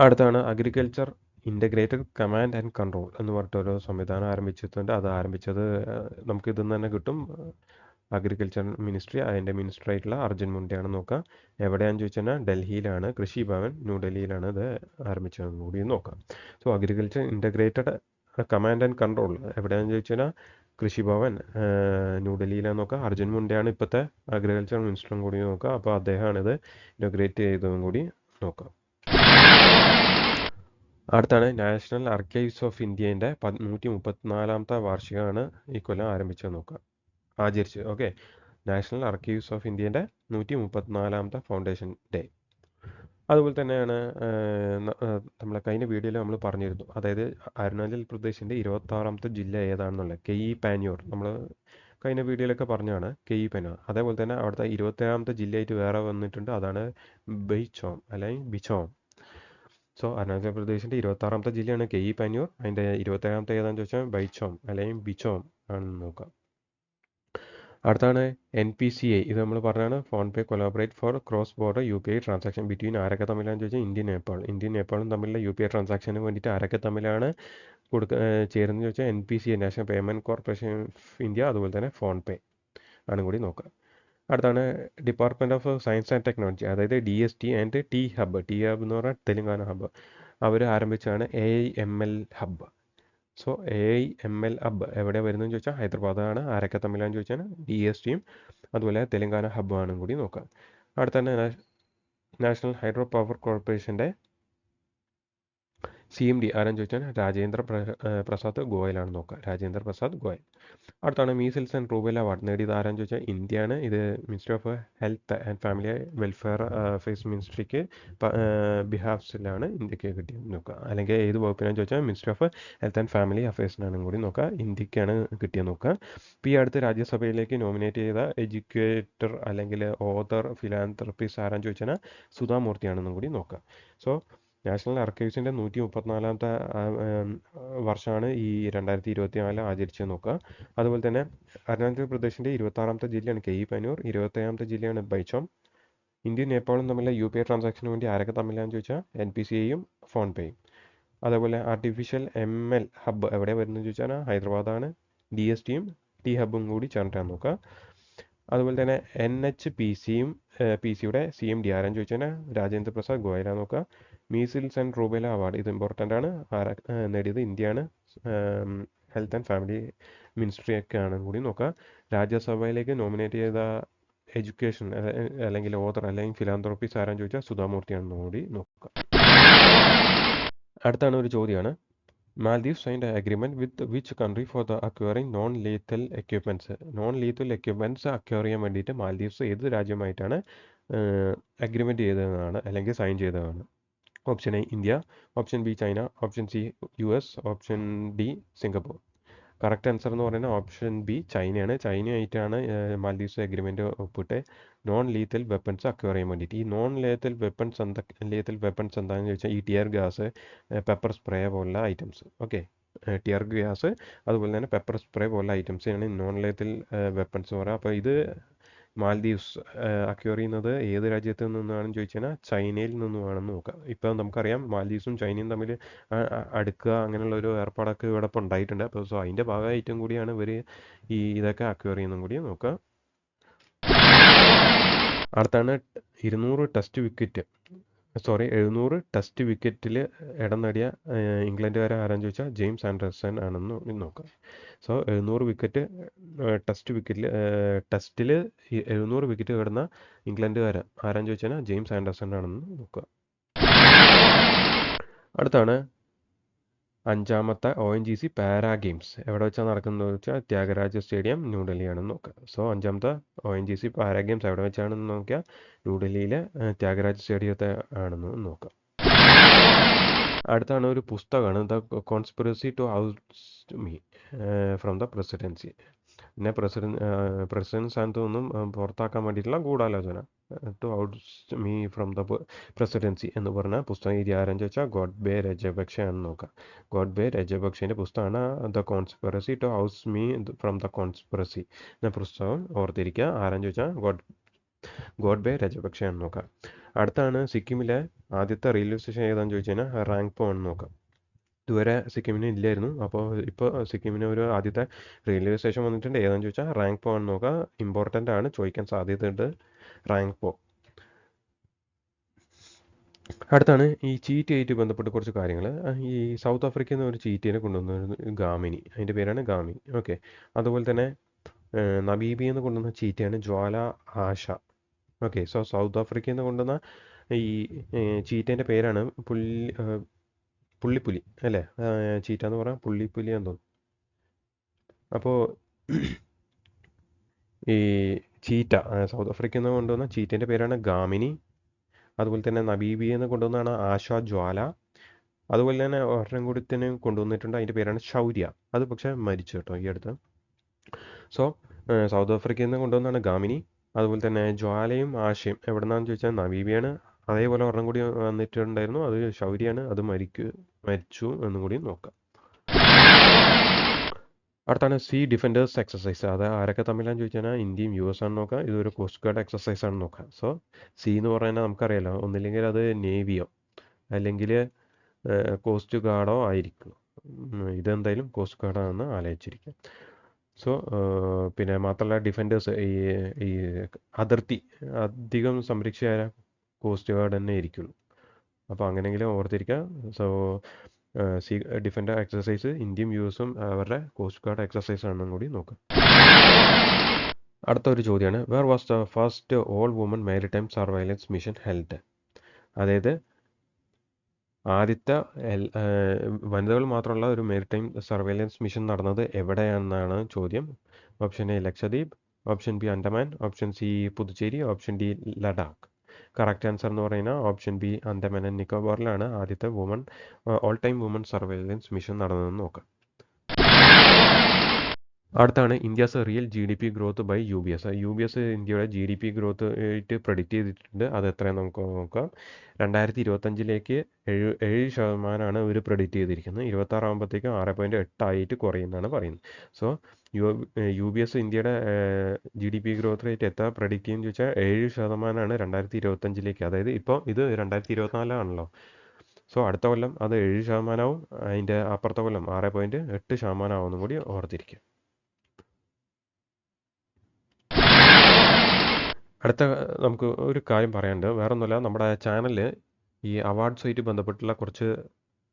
അടുത്താണ് agriculture integrated command and control എന്ന് പറഞ്ഞിട്ടൊരു സംവിധാനം ആരംഭിച്ചിട്ടുണ്ട്. അത് ആരംഭിച്ചത് നമുക്ക് ഇതിൽ തന്നെ കിട്ടും. അഗ്രികൾച്ചർ മിനിസ്ട്രി, അതിൻ്റെ മിനിസ്റ്റർ ആയിട്ടുള്ള അർജുൻ മുണ്ടയാണ് നോക്കുക. എവിടെയാണെന്ന് ചോദിച്ചാൽ ഡൽഹിയിലാണ്, കൃഷി ഭവൻ ന്യൂഡൽഹിയിലാണ് ഇത് ആരംഭിച്ചതെന്ന് കൂടി നോക്കാം. So agriculture integrated command and control എവിടെയാണെന്ന് ചോദിച്ചാൽ കൃഷി ഭവൻ ന്യൂഡൽഹിയിലാണ് നോക്കുക. അർജുൻ മുണ്ടയാണ് ഇപ്പോഴത്തെ അഗ്രികൾച്ചർ മിനിസ്റ്ററും കൂടി നോക്കുക. അപ്പോൾ അദ്ദേഹമാണ് ഇത് ഇൻ്റഗ്രേറ്റ് ചെയ്തതും കൂടി നോക്കാം. അടുത്താണ് നാഷണൽ ആർക്കൈവ്സ് ഓഫ് ഇന്ത്യൻ്റെ 134ാമത്തെ വാർഷികമാണ് ഈ കൊല്ലം ആരംഭിച്ചത് നോക്കുക, ആചരിച്ചത്. ഓക്കെ, നാഷണൽ ആർക്കൈവ്സ് ഓഫ് ഇന്ത്യൻ്റെ 134ാമത്തെ ഫൗണ്ടേഷൻ ഡേ. അതുപോലെ തന്നെയാണ് നമ്മളെ കഴിഞ്ഞ വീഡിയോയിൽ നമ്മൾ പറഞ്ഞിരുന്നു, അതായത് അരുണാചൽ പ്രദേശിൻ്റെ 26ാമത്തെ ജില്ല ഏതാണെന്നുള്ളത് കെയി പാന്യൂർ. നമ്മൾ കഴിഞ്ഞ വീഡിയോയിലൊക്കെ പറഞ്ഞാണ് കെയി പാന്യൂർ. അതേപോലെ തന്നെ അവിടുത്തെ 27ാമത്തെ ജില്ലയായിട്ട് വേറെ വന്നിട്ടുണ്ട്, അതാണ് ബെയ്ച്ചോം അല്ലെങ്കിൽ ബിച്ചോം. സോ അരുണാചൽ പ്രദേശിൻ്റെ 26ാമത്തെ ജില്ലയാണ് കെയി പാന്യൂർ. അതിൻ്റെ 27ാമത്തെ ഏതാണെന്ന് ചോദിച്ചാൽ ബൈച്ചോം അല്ലെങ്കിൽ ബിച്ചോം ആണെന്ന് നോക്കാം. അടുത്താണ് NPCI. ഇത് നമ്മൾ പറഞ്ഞാണ് PhonePe collaborate for cross border UPI transaction between ആരൊക്കെ തമ്മിലാണെന്ന് ചോദിച്ചാൽ ഇന്ത്യൻ നേപ്പാളും തമ്മിലുള്ള UPI ട്രാൻസാക്ഷന് വേണ്ടിയിട്ട് ആരൊക്കെ തമ്മിലാണ് ചേരുന്നത് ചോദിച്ചാൽ NPCI national payment corporation of India, അതുപോലെ തന്നെ ഫോൺ പേ ആണ് കൂടി നോക്കുക. അടുത്താണ് department of science and technology, അതായത് DST and T hub. T hub എന്ന് പറഞ്ഞാൽ തെലുങ്കാന ഹബ്ബ്. അവർ ആരംഭിച്ചാണ് AIML hub. So AIML hub എവിടെ വരുന്നതെന്ന് ചോദിച്ചാൽ ഹൈദരാബാദാണ്. ആരൊക്കെ തമ്മിലാണെന്ന് ചോദിച്ചാൽ DSTയും അതുപോലെ തെലുങ്കാന ഹബ്ബാണും കൂടി നോക്കാം. അടുത്താണ് നാഷണൽ ഹൈഡ്രോ പവർ കോർപ്പറേഷൻ്റെ CMD ആരാന്ന് ചോദിച്ചാൽ രാജേന്ദ്ര പ്രസാദ് ഗോയലാണ് നോക്കുക. രാജേന്ദ്ര പ്രസാദ് ഗോയൽ. അടുത്താണ് മീസിൽസ് ആൻഡ് റൂബെല്ല അവാർഡ് നേടിയത് ആരാന്ന് ചോദിച്ചാൽ ഇന്ത്യയാണ്. ഇത് ministry of health and family welfare affairs മിനിസ്ട്രിക്ക് ബിഹാഫ്സിലാണ് ഇന്ത്യക്ക് കിട്ടിയത് നോക്കുക. അല്ലെങ്കിൽ ഏത് വകുപ്പിനാന്ന് ചോദിച്ചാൽ ministry of health and family അഫയേഴ്സിനാണ് കൂടി നോക്കുക. ഇന്ത്യക്കാണ് കിട്ടിയത് നോക്കുക. ഇപ്പോൾ ഈ അടുത്ത് രാജ്യസഭയിലേക്ക് നോമിനേറ്റ് ചെയ്ത എഡ്യൂക്കേറ്റർ അല്ലെങ്കിൽ ഓതർ ഫിലാന്ത്രപ്പിസ്റ്റ് ആരാന്ന് ചോദിച്ചാൽ സുധാമൂർത്തിയാണെന്നും കൂടി നോക്കുക. സോ നാഷണൽ ആർക്കൈവ്സിൻ്റെ 134ാമത്തെ വർഷമാണ് ഈ 2024 ആചരിച്ച് നോക്കുക. അതുപോലെ തന്നെ അരുണാചൽ പ്രദേശിൻ്റെ 26ാമത്തെ ജില്ലയാണ് കെയ്പനൂർ, 27ാമത്തെ ജില്ലയാണ് ബൈച്ചോം. ഇന്ത്യയും നേപ്പാളും തമ്മിലുള്ള UPI ട്രാൻസാക്ഷന് വേണ്ടി ആരൊക്കെ തമ്മിലാണെന്ന് ചോദിച്ചാൽ NPCIയും ഫോൺപേയും. അതേപോലെ ആർട്ടിഫിഷ്യൽ ML ഹബ്ബ് എവിടെ വരുന്നത് ചോദിച്ചാൽ ഹൈദരാബാദാണ്. DSTയും ടി ഹബ്ബും കൂടി ചേർന്നിട്ടാണ് നോക്കുക. അതുപോലെ തന്നെ NHPCയും PCയുടെ CMD ആരാന്ന് ചോദിച്ചാൽ രാജേന്ദ്ര പ്രസാദ് ഗോയലാണ് നോക്കുക. മീസിൽസ് ആൻഡ് റൂബെല്ല അവാർഡ് ഇത് ഇമ്പോർട്ടൻ്റ് ആണ്. നേടിയത് ഇന്ത്യയാണ്. ഹെൽത്ത് ആൻഡ് ഫാമിലി മിനിസ്ട്രി ഒക്കെയാണ് കൂടി നോക്കുക. രാജ്യസഭയിലേക്ക് നോമിനേറ്റ് ചെയ്ത എഡ്യൂക്കേഷൻ അല്ലെങ്കിൽ ഓതർ അല്ലെങ്കിൽ ഫിലാന്ത്രോപ്പിസ്റ്റ് ആരാന്ന് ചോദിച്ചാൽ സുധാമൂർത്തിയാണെന്ന് കൂടി നോക്കുക. അടുത്താണ് ഒരു ചോദ്യമാണ്, Maldives signed agreement with which country for the acquiring non lethal equipments. Non lethal equipments acquire ചെയ്യാൻ വേണ്ടിയിട്ട് മാൽദീവ്സ് ഏത് രാജ്യമായിട്ടാണ് അഗ്രിമെൻറ്റ് ചെയ്തതാണ് അല്ലെങ്കിൽ സൈൻ ചെയ്തതാണ്? Option A India, option B China, option C US, option D Singapore. Correct answer എന്ന് പറയുന്നത് ഓപ്ഷൻ ബി ചൈനയാണ്. ചൈനയായിട്ടാണ് മാൽദീവ്സ് അഗ്രിമെൻറ്റ് ഒപ്പിട്ട് നോൺ ലീത്തൽ വെപ്പൺസ് അക്വയർ ചെയ്യാൻ വേണ്ടിയിട്ട്. ഈ നോൺ ലേത്തൽ വെപ്പൺസ് എന്താണെന്ന് ചോദിച്ചാൽ ഈ ടിയർ ഗ്യാസ്, പെപ്പർ സ്പ്രേ പോലുള്ള ഐറ്റംസ്. ഓക്കെ, ടിയർ ഗ്യാസ് അതുപോലെ തന്നെ പെപ്പർ സ്പ്രേ പോലുള്ള ഐറ്റംസാണ് നോൺ ലേത്തൽ വെപ്പൺസ് എന്ന് പറയുക. അപ്പോൾ ഇത് മാൽദീവ്സ് അക്വയർ ചെയ്യുന്നത് ഏത് രാജ്യത്ത് നിന്നാണെന്ന് ചോദിച്ചാൽ ചൈനയിൽ നിന്നുമാണെന്ന് നോക്കാം. ഇപ്പോൾ നമുക്കറിയാം മാൽദീവ്സും ചൈനയും തമ്മിൽ അടുക്കുക അങ്ങനെയുള്ള ഒരു ഏർപ്പാടൊക്കെ ഇവിടെ ഇപ്പോൾ ഉണ്ടായിട്ടുണ്ട്. അപ്പോൾ സോ അതിൻ്റെ ഭാഗമായിട്ടും കൂടിയാണ് ഇവർ ഇതൊക്കെ അക്വയർ ചെയ്യുന്നതും കൂടി നോക്കുക. അടുത്താണ് 700 ടെസ്റ്റ് വിക്കറ്റിൽ ഇടം നേടിയ ഇംഗ്ലണ്ടുകാരെ ആരാന്ന് ചോദിച്ചാൽ ജെയിംസ് ആൻഡർസൺ ആണെന്ന് നോക്കുക. സോ 700 വിക്കറ്റ് ടെസ്റ്റിൽ 700 വിക്കറ്റ് കിടന്ന ഇംഗ്ലണ്ടുകാരൻ ആരാന്ന് ചോദിച്ചാൽ ജെയിംസ് ആൻഡർസൺ ആണെന്ന് നോക്കുക. അടുത്താണ് 5ാമത്തെ ONGC പാരാ ഗെയിംസ് എവിടെ വെച്ചാൽ നടക്കുന്നത് വെച്ചാൽ ത്യാഗരാജ സ്റ്റേഡിയം ന്യൂഡൽഹിയാണെന്ന് നോക്കുക. സോ 5ാമത്തെ ONGC പാരാ ഗെയിംസ് എവിടെ വെച്ചാണെന്ന് നോക്കിയാൽ ന്യൂഡൽഹിയിലെ ത്യാഗരാജ സ്റ്റേഡിയത്തെ ആണെന്ന് നോക്കുക. അടുത്താണ് ഒരു പുസ്തകമാണ് the conspiracy to oust me from the presidency. പിന്നെ പ്രസിഡന്റ് സ്ഥാനത്ത് നിന്നും പുറത്താക്കാൻ വേണ്ടിയിട്ടുള്ള ഗൂഢാലോചന to oust me from the presidency എന്ന് പറഞ്ഞ പുസ്തകം എഴുതിയ ആരെന്ന് ചോദിച്ചാൽ ഗോഡ്ബെ രജപക്ഷയാണെന്ന് നോക്കാം. ഗോഡ്ബെ രജപക്ഷേൻ്റെ പുസ്തകമാണ് the conspiracy to oust me from the conspiracy എന്ന പുസ്തകം. ഓർത്തിരിക്കുക. ആരെന്ന് ചോദിച്ചാൽ ഗോഡ്ബെ രജപക്ഷയാണെന്ന് നോക്കാം. അടുത്താണ് സിക്കിമിലെ ആദ്യത്തെ റെയിൽവേ സ്റ്റേഷൻ ഏതാണെന്ന് ചോദിച്ചു കഴിഞ്ഞാൽ റാങ്പോ ആണെന്ന് നോക്കാം. ഇതുവരെ സിക്കിമിന് ഇല്ലായിരുന്നു. അപ്പോൾ ഇപ്പോൾ സിക്കിമിന് ഒരു ആദ്യത്തെ റെയിൽവേ സ്റ്റേഷൻ വന്നിട്ടുണ്ട്. ഏതാണെന്ന് ചോദിച്ചാൽ റാങ്പോ ആണെന്ന് നോക്കുക. ഇമ്പോർട്ടൻ്റ് ആണ്, ചോദിക്കാൻ സാധ്യതയുണ്ട് റാങ്പോ. അടുത്താണ് ഈ ചീറ്റയായിട്ട് ബന്ധപ്പെട്ട് കുറച്ച് കാര്യങ്ങൾ. ഈ സൗത്ത് ആഫ്രിക്കയിൽ നിന്ന് ഒരു ചീറ്റയെ കൊണ്ടുവന്ന ഗാമിനി, അതിൻ്റെ പേരാണ് ഗാമിനി. ഓക്കെ, അതുപോലെ തന്നെ നമീബിയയിൽ നിന്ന് കൊണ്ടുവന്ന ചീറ്റയാണ് ജ്വാല ആശ. ഓക്കെ, സോ സൗത്ത് ആഫ്രിക്കയിൽ നിന്ന് കൊണ്ടുവന്ന ഈ ചീറ്റേൻ്റെ പേരാണ് പുള്ളിപ്പുലി അല്ലേ? ചീറ്റ എന്ന് പറയാം പുള്ളിപ്പുലി എന്ന് തോന്നുന്നു. അപ്പോൾ ഈ ചീറ്റ സൗത്ത് ആഫ്രിക്കയിൽ നിന്ന് കൊണ്ടുവന്ന ചീറ്റേൻ്റെ പേരാണ് ഗാമിനി. അതുപോലെ തന്നെ നമീബിയയിൽ നിന്ന് കൊണ്ടുവന്നതാണ് ആശ ജ്വാല. അതുപോലെ തന്നെ ഒരെണ്ണം കൂടി തന്നെ കൊണ്ടുവന്നിട്ടുണ്ട്, അതിൻ്റെ പേരാണ് ശൗര്യ. അത് പക്ഷേ മരിച്ചു കേട്ടോ ഈ അടുത്ത്. സോ സൗത്ത് ആഫ്രിക്കയിൽ നിന്ന് കൊണ്ടുവന്നതാണ് ഗാമിനി. അതുപോലെ തന്നെ ജ്വാലയും ആശയും എവിടെ നിന്നാന്ന് ചോദിച്ചാൽ നമീബിയാണ്. അതേപോലെ ഒരെണ്ണം കൂടി വന്നിട്ടുണ്ടായിരുന്നു, അത് ശൗര്യാണ്. അത് മരിച്ചു എന്നും കൂടി നോക്കാം. അടുത്താണ് സീ ഡിഫൻഡേഴ്സ് എക്സസൈസ്. അത് ആരൊക്കെ തമ്മിലാന്ന് ചോദിച്ചാൽ ഇന്ത്യയും US ആണ് നോക്കാം. ഇതൊരു കോസ്റ്റ് ഗാർഡ് എക്സസൈസ് ആണ് നോക്കാം. സോ സീ എന്ന് പറയുന്നത് നമുക്കറിയാലോ, ഒന്നില്ലെങ്കിൽ അത് നേവിയോ അല്ലെങ്കിൽ കോസ്റ്റ് ഗാർഡോ ആയിരിക്കും. ഇതെന്തായാലും കോസ്റ്റ് ഗാർഡാണെന്ന് ആലോചിച്ചിരിക്കാം. സോ പിന്നെ മാത്രമല്ല ഡിഫൻഡേഴ്സ് ഈ അതിർത്തി അധികം സംരക്ഷിച്ച കോസ്റ്റ് ഗാർഡ് തന്നെ ഇരിക്കുള്ളൂ. അപ്പോൾ അങ്ങനെയെങ്കിലും ഓർത്തിരിക്കുക. സോ ഡിഫൻഡർ എക്സസൈസ് ഇന്ത്യയും യു എസും അവരുടെ കോസ്റ്റ് ഗാർഡ് എക്സസൈസ് ആണെന്നും കൂടി നോക്കുക. അടുത്ത ഒരു ചോദ്യമാണ്, where was the first all women maritime surveillance mission held? അതായത് ആദ്യത്തെ വനിതകൾ മാത്രമുള്ള ഒരു മാരിടൈം സർവൈലൻസ് മിഷൻ നടന്നത് എവിടെയാണെന്നാണ് ചോദ്യം. Option A Lakshadweep, option B Andaman, option C Puducherry, option D Ladakh. Correct answer എന്ന് പറയുന്നത് ഓപ്ഷൻ ബി അണ്ടമാൻ ആൻഡ് നിക്കോബാറിലാണ് ആദ്യത്തെ all time women surveillance mission നടന്നതെന്ന് നോക്കാം. അടുത്താണ് India's real GDP growth by UBS. UBS ഇന്ത്യയുടെ GDP ഗ്രോത്ത് ആയിട്ട് പ്രഡിക്റ്റ് ചെയ്തിട്ടുണ്ട്. അത് എത്രയാണ് നമുക്ക് നോക്കാം. 2025 7% ഇവർ പ്രഡിക്റ്റ് ചെയ്തിരിക്കുന്നത്. 26 ആകുമ്പോഴത്തേക്കും 6.8 ആയിട്ട് കുറയുമെന്നാണ് പറയുന്നത്. സോ UBS ഇന്ത്യയുടെ GDP ഗ്രോത്ത് റേറ്റ് എത്ര പ്രഡിക്റ്റ് ചെയ്യുമെന്ന് ചോദിച്ചാൽ 7% 2025. അതായത് ഇപ്പോൾ ഇത് 2024 സോ അടുത്ത കൊല്ലം അത് 7%, അതിൻ്റെ അപ്പുറത്തെ കൊല്ലം 6.8% ആവുമെന്നും കൂടി ഓർത്തിരിക്കുക. അടുത്ത നമുക്ക് ഒരു കാര്യം പറയാനുണ്ട്. വേറെ ഒന്നുമില്ല, നമ്മുടെ ചാനലിൽ ഈ അവാർഡ്സുമായിട്ട് ബന്ധപ്പെട്ടുള്ള കുറച്ച്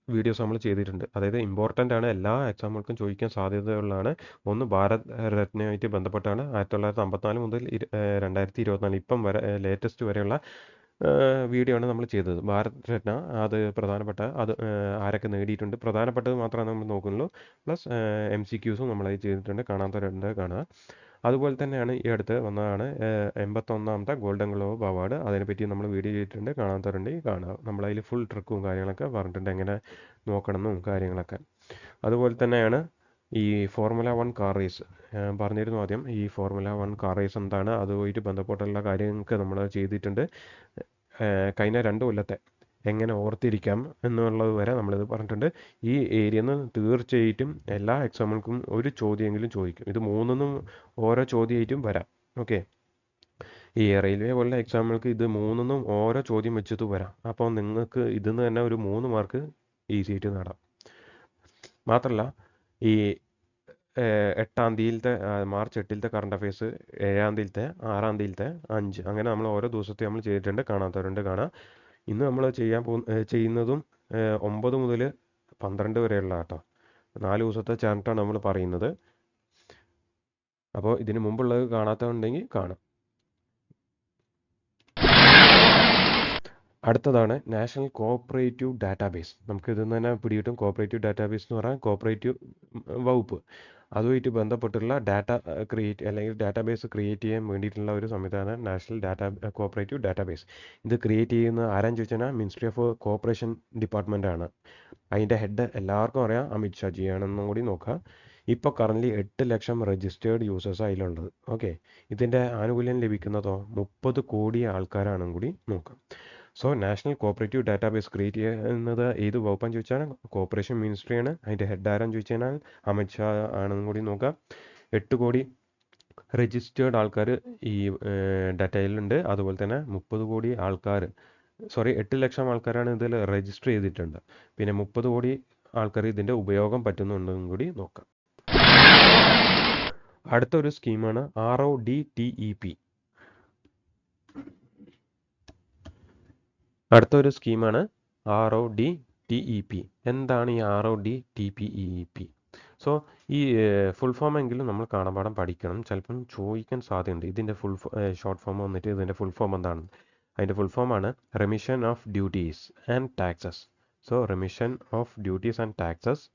വീഡിയോസ് നമ്മൾ ചെയ്തിട്ടുണ്ട്. അതായത് ഇമ്പോർട്ടൻ്റ് ആണ്, എല്ലാ എക്സാമുകൾക്കും ചോദിക്കാൻ സാധ്യതയുള്ളതാണ്. ഒന്ന് ഭാരത് രത്നയുമായിട്ട് ബന്ധപ്പെട്ടാണ്. 1954 മുതൽ 2024 ഇപ്പം വരെ ലേറ്റസ്റ്റ് വരെയുള്ള വീഡിയോ ആണ് നമ്മൾ ചെയ്തത്. ഭാരത് രത്ന അത് പ്രധാനപ്പെട്ട അത് ആരൊക്കെ നേടിയിട്ടുണ്ട്, പ്രധാനപ്പെട്ടത് മാത്രമേ നമ്മൾ നോക്കുന്നുള്ളൂ. പ്ലസ് MCQസും നമ്മളത് ചെയ്തിട്ടുണ്ട്. കാണാത്തവരുണ്ട് കാണുക. അതുപോലെ തന്നെയാണ് ഈ അടുത്ത് വന്നതാണ് 81ാമത്തെ ഗോൾഡൻ ഗ്ലോബ് അവാർഡ്. അതിനെപ്പറ്റി നമ്മൾ വീഡിയോ ചെയ്തിട്ടുണ്ട്. കാണാത്തവരുണ്ടെങ്കിൽ കാണുക. നമ്മളതിൽ ഫുൾ ട്രിക്കും കാര്യങ്ങളൊക്കെ പറഞ്ഞിട്ടുണ്ട്, എങ്ങനെ നോക്കണമെന്നും കാര്യങ്ങളൊക്കെ. അതുപോലെ തന്നെയാണ് ഈ ഫോർമുല 1 കാർ റേസ് പറഞ്ഞിരുന്നു ആദ്യം. ഈ ഫോർമുല 1 കാർ റേസ് എന്താണ്, അതുമായിട്ട് ബന്ധപ്പെട്ടുള്ള കാര്യങ്ങളൊക്കെ നമ്മൾ ചെയ്തിട്ടുണ്ട്. കഴിഞ്ഞ 2 കൊല്ലത്തെ എങ്ങനെ ഓർത്തിരിക്കാം എന്നുള്ളത് വരെ നമ്മളിത് പറഞ്ഞിട്ടുണ്ട്. ഈ ഏരിയയിൽ നിന്ന് തീർച്ചയായിട്ടും എല്ലാ എക്സാമുകൾക്കും ഒരു ചോദ്യമെങ്കിലും ചോദിക്കും. ഇത് 3 ഓരോ ചോദ്യമായിട്ടും വരാം. ഓക്കെ, ഈ റെയിൽവേ പോലുള്ള എക്സാമുകൾക്ക് ഇത് 3 ഓരോ ചോദ്യം വെച്ചിട്ട് വരാം. അപ്പോൾ നിങ്ങൾക്ക് ഇതിൽ നിന്ന് തന്നെ ഒരു 3 മാർക്ക് ഈസി ആയിട്ട് നേടാം. മാത്രമല്ല ഈ 8-ാം തീയതിയിലത്തെ മാർച്ച് 8-ത്തെ കറണ്ട് അഫയേഴ്സ്, 7-ാം തീയതിയിലത്തെ, 6-ാം തീയതിയിലത്തെ 5 അങ്ങനെ നമ്മൾ ഓരോ ദിവസത്തെ നമ്മൾ ചെയ്തിട്ടുണ്ട്. കാണാത്തവരുണ്ട് കാണാം. ഇന്ന് നമ്മൾ ചെയ്യുന്നതും 9 മുതൽ 12 വരെയുള്ള കേട്ടോ, 4 ദിവസത്തെ ചാർട്ടാണ് നമ്മൾ പറയുന്നത്. അപ്പോൾ ഇതിന് മുമ്പുള്ളത് കാണാത്തതുണ്ടെങ്കിൽ കാണാം. അടുത്തതാണ് നാഷണൽ കോഓപ്പറേറ്റീവ് ഡാറ്റാബേസ്. നമുക്ക് ഇതിൽ നിന്ന് തന്നെ പിടികിട്ടും. കോഓപ്പറേറ്റീവ് ഡാറ്റാബേസ് എന്ന് പറഞ്ഞാൽ കോഓപ്പറേറ്റീവ് വകുപ്പ്, അതുമായിട്ട് ബന്ധപ്പെട്ടുള്ള ഡാറ്റ അല്ലെങ്കിൽ ഡാറ്റാബേസ് ക്രിയേറ്റ് ചെയ്യാൻ വേണ്ടിയിട്ടുള്ള ഒരു സംവിധാനം നാഷണൽ കോഓപ്പറേറ്റീവ് ഡാറ്റാബേസ്. ഇത് ക്രിയേറ്റ് ചെയ്യുന്ന ആരാന്ന് ചോദിച്ചാൽ മിനിസ്ട്രി ഓഫ് കോഓപ്പറേഷൻ ഡിപ്പാർട്ട്മെൻ്റ് ആണ്. അതിൻ്റെ ഹെഡ് എല്ലാവർക്കും അറിയാം, അമിത് ഷാജി ആണെന്നും കൂടി നോക്കുക. ഇപ്പോൾ കറൻ്റ് 8 ലക്ഷം രജിസ്റ്റേർഡ് യൂസേഴ്സ് അതിലുള്ളത്. ഓക്കെ, ഇതിൻ്റെ ആനുകൂല്യം ലഭിക്കുന്നതോ 30 കോടി ആൾക്കാരാണെന്നും കൂടി നോക്കാം. So national cooperative database create ചെയ്യുന്നത് ഏത് വകുപ്പാന്ന് ചോദിച്ചാൽ കോഓപ്പറേഷൻ മിനിസ്ട്രിയാണ്. അതിൻ്റെ ഹെഡ് ആരാന്ന് ചോദിച്ചു കഴിഞ്ഞാൽ അമിത് ഷാ ആണെന്നും കൂടി നോക്കാം. 8 കോടി രജിസ്റ്റേർഡ് ആൾക്കാർ ഈ ഡാറ്റയിലുണ്ട്. അതുപോലെ തന്നെ 30 കോടി ആൾക്കാർ 8 ലക്ഷം ആൾക്കാരാണ് ഇതിൽ രജിസ്റ്റർ ചെയ്തിട്ടുണ്ട്. പിന്നെ 30 കോടി ആൾക്കാർ ഇതിൻ്റെ ഉപയോഗം പറ്റുന്നുണ്ടെന്നും കൂടി നോക്കാം. അടുത്തൊരു സ്കീമാണ് RODTEP. അടുത്തൊരു സ്കീമാണ് RODTEP. എന്താണ് ഈ RODTEP? സോ ഈ ഫുൾ ഫോം എങ്കിലും നമ്മൾ കാണാപാഠം പഠിക്കണം. ചിലപ്പം ചോദിക്കാൻ സാധ്യതയുണ്ട്. ഇതിൻ്റെ ഷോർട്ട് ഫോം വന്നിട്ട് ഇതിൻ്റെ ഫുൾ ഫോം എന്താണ്? അതിൻ്റെ ഫുൾ ഫോമാണ് remission of duties and taxes. So remission of duties and taxes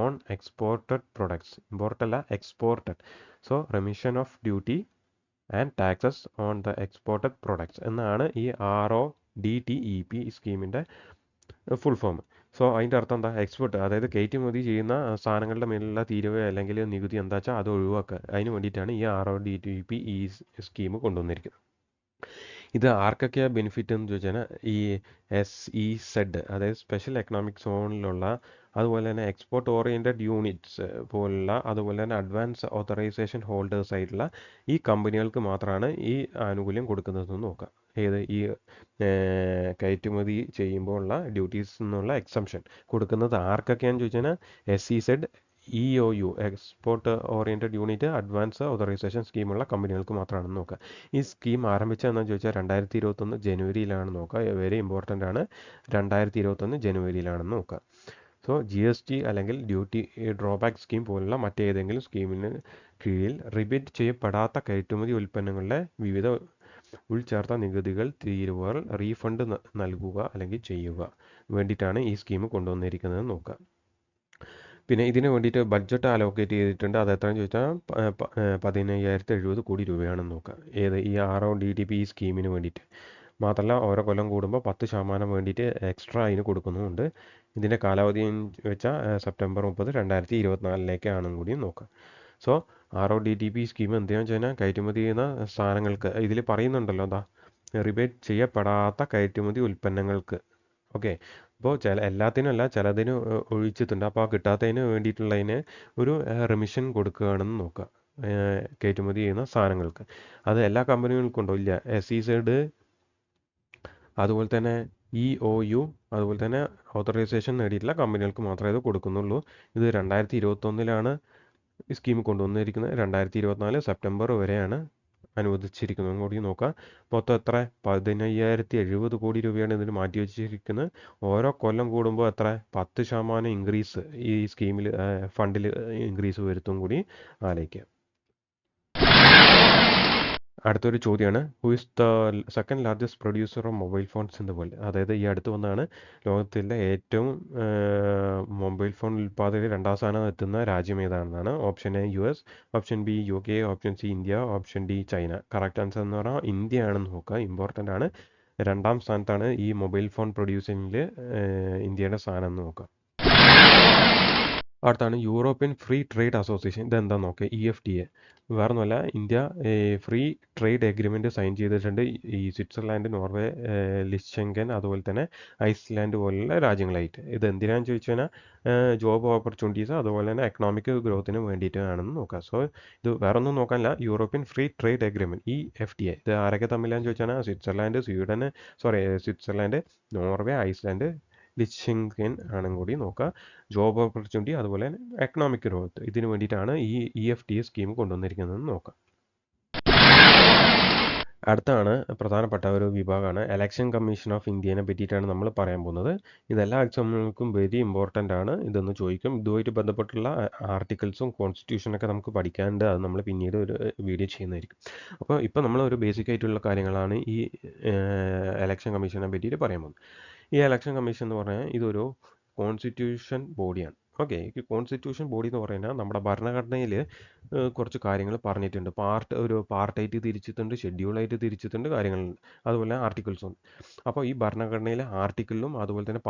on exported products. Import അല്ല, exported. So remission of duty and taxes on the exported products എന്നാണ് ഈ RODTEP സ്കീമിൻ്റെ ഫുൾ ഫോം. സോ അതിൻ്റെ അർത്ഥം എന്താ? എക്സ്പോർട്ട്, അതായത് കയറ്റുമതി ചെയ്യുന്ന സാധനങ്ങളുടെ മേലുള്ള തീരുവ അല്ലെങ്കിൽ നികുതി എന്താ വെച്ചാൽ അത് ഒഴിവാക്കുക. അതിന് വേണ്ടിയിട്ടാണ് ഈ RODTEP ഈ സ്കീം കൊണ്ടുവന്നിരിക്കുന്നത്. ഇത് ആർക്കൊക്കെയാണ് ബെനിഫിറ്റ് എന്ന് ചോദിച്ചാൽ ഈ SEZ, അതായത് സ്പെഷ്യൽ എക്കണോമിക് സോണിലുള്ള, അതുപോലെ തന്നെ എക്സ്പോർട്ട് ഓറിയൻറ്റഡ് യൂണിറ്റ്സ് പോലുള്ള, അതുപോലെ തന്നെ അഡ്വാൻസ് ഓതറൈസേഷൻ ഹോൾഡേഴ്സ് ആയിട്ടുള്ള ഈ കമ്പനികൾക്ക് മാത്രമാണ് ഈ ആനുകൂല്യം കൊടുക്കുന്നതെന്ന് നോക്കാം. ഏത് ഈ കയറ്റുമതി ചെയ്യുമ്പോൾ ഉള്ള ഡ്യൂട്ടീസ് എന്നുള്ള എക്സംഷൻ കൊടുക്കുന്നത് ആർക്കൊക്കെയാണെന്ന് ചോദിച്ചാൽ SEZ, EOU export oriented unit advance authorisation സ്കീമുള്ള കമ്പനികൾക്ക് മാത്രമാണെന്ന് നോക്കുക. ഈ സ്കീം ആരംഭിച്ചതെന്ന് ചോദിച്ചാൽ 2021 ജനുവരിയിലാണ് നോക്കുക. വെരി ഇമ്പോർട്ടൻ്റ് ആണ്, 2021 ജനുവരിയിലാണെന്ന് നോക്കുക. സോ GST അല്ലെങ്കിൽ ഡ്യൂട്ടി ഡ്രോബാക്ക് സ്കീം പോലുള്ള മറ്റേതെങ്കിലും സ്കീമിന് കീഴിൽ റിബേറ്റ് ചെയ്യപ്പെടാത്ത കയറ്റുമതി ഉൽപ്പന്നങ്ങളുടെ വിവിധ ഉൾച്ചേർത്ത നികുതികൾ തീരുവകൾ റീഫണ്ട് നൽകുക അല്ലെങ്കിൽ ചെയ്യുക വേണ്ടിയിട്ടാണ് ഈ സ്കീം കൊണ്ടുവന്നിരിക്കുന്നത് നോക്കുക. പിന്നെ ഇതിന് വേണ്ടിയിട്ട് ബഡ്ജറ്റ് അലോക്കേറ്റ് ചെയ്തിട്ടുണ്ട്. അത് എത്രയെന്ന് ചോദിച്ചാൽ 15,070 കോടി രൂപയാണെന്ന് നോക്കുക. ഏത് ഈ RODTEP ഈ സ്കീമിന് വേണ്ടിയിട്ട്. മാത്രമല്ല ഓരോ കൊല്ലം കൂടുമ്പോൾ 10% വേണ്ടിയിട്ട് എക്സ്ട്രാ അതിന് കൊടുക്കുന്നുമുണ്ട്. ഇതിൻ്റെ കാലാവധി വെച്ചാൽ സെപ്റ്റംബർ 30, 2024 കൂടി നോക്കുക. സോ RODTEP സ്കീം എന്തിനാണെന്ന് വെച്ച് കഴിഞ്ഞാൽ കയറ്റുമതി ചെയ്യുന്ന സാധനങ്ങൾക്ക് ഇതിൽ പറയുന്നുണ്ടല്ലോ, എന്താ റിബേറ്റ് ചെയ്യപ്പെടാത്ത കയറ്റുമതി ഉൽപ്പന്നങ്ങൾക്ക്. ഓക്കെ, അപ്പോൾ എല്ലാത്തിനും അല്ല, ചിലതിന് ഒഴിച്ചിട്ടുണ്ട്. അപ്പോൾ ആ കിട്ടാത്തതിന് വേണ്ടിയിട്ടുള്ളതിന് ഒരു റെമിഷൻ കൊടുക്കുകയാണെന്ന് നോക്കുക, കയറ്റുമതി ചെയ്യുന്ന സാധനങ്ങൾക്ക്. അത് എല്ലാ കമ്പനികൾക്കും ഉണ്ടോ? ഇല്ല. SEZ, അതുപോലെ തന്നെ EOU, അതുപോലെ തന്നെ ഓതറൈസേഷൻ നേടിയിട്ടുള്ള കമ്പനികൾക്ക് മാത്രമേ ഇത് കൊടുക്കുന്നുള്ളൂ. ഇത് 2021 ഈ സ്കീം കൊണ്ടുവന്നിരിക്കുന്നത്. 2024 സെപ്റ്റംബർ വരെയാണ് അനുവദിച്ചിരിക്കുന്നത് കൂടി നോക്കുക. മൊത്തം എത്ര? 15,070 കോടി രൂപയാണ് ഇതിന് മാറ്റി വെച്ചിരിക്കുന്നത്. ഓരോ കൊല്ലം കൂടുമ്പോൾ എത്ര? 10% ഇൻക്രീസ് ഈ സ്കീമിൽ ഫണ്ടിൽ ഇൻക്രീസ് വരുത്തും കൂടി ആലോചിക്കുക. അടുത്തൊരു ചോദ്യമാണ്, who is the second largest producer of mobile phones in the world? അതായത് ഈ അടുത്ത് വന്നാണ് ലോകത്തിലെ ഏറ്റവും മൊബൈൽ ഫോൺ ഉൽപ്പാദകരിൽ 2ാം സ്ഥാനം എത്തുന്ന രാജ്യം ഏതാണെന്നാണ്. Option A US, option B UK, option C India, option D China. Correct answer എന്ന് പറഞ്ഞാൽ ഇന്ത്യ ആണെന്ന് നോക്കുക. ഇമ്പോർട്ടൻ്റ് ആണ്. 2ാം സ്ഥാനത്താണ് ഈ മൊബൈൽ ഫോൺ പ്രൊഡ്യൂസിങ്ങിൽ ഇന്ത്യയുടെ സ്ഥാനം എന്ന് നോക്കുക. അടുത്താണ് യൂറോപ്യൻ ഫ്രീ ട്രേഡ് അസോസിയേഷൻ. ഇതെന്താ നോക്കുക? EFTA. വേറെ ഒന്നുമല്ല, India free trade agreement sign ചെയ്തിട്ടുണ്ട് ഈ സ്വിറ്റ്സർലാൻഡ്, നോർവേ, ലിച്ചെങ്കൻ, അതുപോലെ തന്നെ ഐസ്ലാൻഡ് പോലുള്ള രാജ്യങ്ങളായിട്ട്. ഇത് എന്തിനാണെന്ന് ചോദിച്ചു കഴിഞ്ഞാൽ ജോബ് ഓപ്പർച്യൂണിറ്റീസ് അതുപോലെ തന്നെ എക്കണോമിക് ഗ്രോത്തിന് വേണ്ടിയിട്ടാണെന്ന് നോക്കുക. സോ ഇത് വേറെ ഒന്നും നോക്കാനില്ല, European free trade agreement EFTA. ഇത് ആരൊക്കെ തമ്മിലാണെന്ന് ചോദിച്ചാൽ സ്വിറ്റ്സർലാൻഡ്, നോർവേ, ഐസ്ലാൻഡ്, ലിച്ചെങ്കൻ ആണെന്ന് കൂടി നോക്കുക. ജോബ് ഓപ്പർച്യൂണിറ്റി അതുപോലെ എക്കണോമിക് ഗ്രോത്ത്, ഇതിന് വേണ്ടിയിട്ടാണ് ഈ EFTA സ്കീം കൊണ്ടുവന്നിരിക്കുന്നത് നോക്കുക. അടുത്താണ് പ്രധാനപ്പെട്ട ഒരു വിഭാഗമാണ് ഇലക്ഷൻ കമ്മീഷൻ ഓഫ് ഇന്ത്യനെ പറ്റിയിട്ടാണ് നമ്മൾ പറയാൻ പോകുന്നത്. ഇതെല്ലാ എക്സാമുകൾക്കും വെരി ഇമ്പോർട്ടൻ്റ് ആണ്. ഇതൊന്ന് ചോദിക്കും. ഇതുമായിട്ട് ബന്ധപ്പെട്ടുള്ള ആർട്ടിക്കിൾസും കോൺസ്റ്റിറ്റ്യൂഷനൊക്കെ നമുക്ക് പഠിക്കാനുണ്ട്. അത് നമ്മൾ പിന്നീട് ഒരു വീഡിയോ ചെയ്യുന്നതായിരിക്കും. അപ്പോൾ ഇപ്പോൾ നമ്മൾ ഒരു ബേസിക് ആയിട്ടുള്ള കാര്യങ്ങളാണ് ഈ ഇലക്ഷൻ കമ്മീഷനെ പറ്റിയിട്ട് പറയാൻ പോകുന്നത്. ഈ ഇലക്ഷൻ കമ്മീഷൻ എന്ന് പറഞ്ഞാൽ ഇതൊരു കോൺസ്റ്റിറ്റ്യൂഷൻ ബോഡിയാണ്. ഓക്കെ, ഈ കോൺസ്റ്റിറ്റ്യൂഷൻ ബോഡി എന്ന് പറയുന്നത് നമ്മുടെ ഭരണഘടനയിൽ കുറച്ച് കാര്യങ്ങൾ പറഞ്ഞിട്ടുണ്ട്. ഒരു പാർട്ടായിട്ട് തിരിച്ചിട്ടുണ്ട്, ഷെഡ്യൂളായിട്ട് തിരിച്ചിട്ടുണ്ട്, കാര്യങ്ങളുണ്ട്. അതുപോലെ ആർട്ടിക്കിൾസും. അപ്പോൾ ഈ ഭരണഘടനയിലെ ആർട്ടിക്കിളിലും അതുപോലെ തന്നെ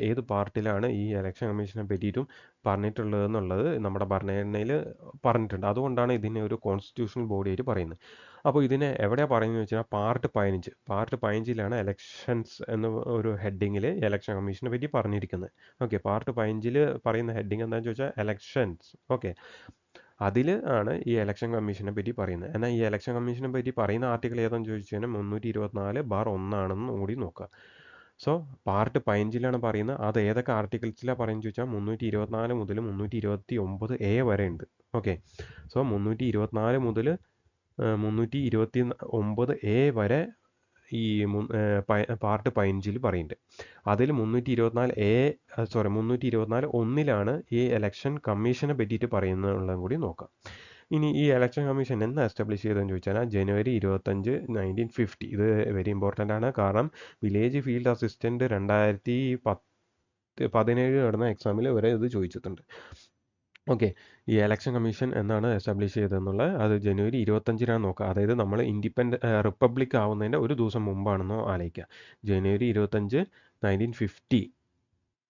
ഏത് പാർട്ടിലാണ് ഈ ഇലക്ഷൻ കമ്മീഷനെ പറ്റിയിട്ടും പറഞ്ഞിട്ടുള്ളത് എന്നുള്ളത് നമ്മുടെ ഭരണഘടനയിൽ പറഞ്ഞിട്ടുണ്ട്. അതുകൊണ്ടാണ് ഇതിനെ ഒരു കോൺസ്റ്റിറ്റ്യൂഷണൽ ബോഡിയായിട്ട് പറയുന്നത്. അപ്പോൾ ഇതിനെ എവിടെയാണ് പറയുന്നത് വെച്ചാൽ പാർട്ട് 15ലാണ് ഇലക്ഷൻസ് എന്ന ഒരു ഹെഡിങ്ങിൽ ഇലക്ഷൻ കമ്മീഷനെ പറ്റി പറഞ്ഞിരിക്കുന്നത്. ഓക്കെ, പാർട്ട് 15 പറയുന്ന ഹെഡിങ് എന്താണെന്ന് ചോദിച്ചാൽ ഇലക്ഷൻസ്. ഓക്കെ, അതിൽ ആണ് ഈ ഇലക്ഷൻ കമ്മീഷനെ പറ്റി പറയുന്നത്. എന്നാൽ ഈ ഇലക്ഷൻ കമ്മീഷനെ പറ്റി പറയുന്ന ആർട്ടിക്കിൾ ഏതാണെന്ന് ചോദിച്ചു കഴിഞ്ഞാൽ 324/1 ആണെന്ന് കൂടി നോക്കുക. സോ പാർട്ട് 15ലാണ് പറയുന്നത്. അത് ഏതൊക്കെ ആർട്ടിക്കിൾസിലാണ് പറയുന്നത് ചോദിച്ചാൽ 324 മുതൽ 329A വരെ ഉണ്ട്. ഓക്കെ, സോ 324 മുതൽ 329A വരെ ഈ പാർട്ട് 15 പറയുന്നുണ്ട്. അതിൽ 324 ഈ ഇലക്ഷൻ കമ്മീഷനെ പറ്റിയിട്ട് പറയുന്നതുള്ളതും കൂടി നോക്കാം. ഇനി ഈ ഇലക്ഷൻ കമ്മീഷൻ എന്ന് എസ്റ്റാബ്ലിഷ് ചെയ്തതെന്ന് ചോദിച്ചാൽ ജനുവരി 25, 1950. ഇത് വെരി ഇമ്പോർട്ടൻ്റ് ആണ്. കാരണം വില്ലേജ് ഫീൽഡ് അസിസ്റ്റൻറ്റ് 2017 നടന്ന എക്സാമിൽ വരെ ഇത് ചോദിച്ചിട്ടുണ്ട്. ഓക്കെ, ഈ ഇലക്ഷൻ കമ്മീഷൻ എന്നാണ് എസ്റ്റാബ്ലിഷ് ചെയ്തതെന്നുള്ളത് അത് ജനുവരി 25 നോക്കുക. അതായത് നമ്മൾ റിപ്പബ്ലിക് ആവുന്നതിൻ്റെ ഒരു ദിവസം മുമ്പാണെന്നോ ആലോചിക്കുക. ജനുവരി 25, 1950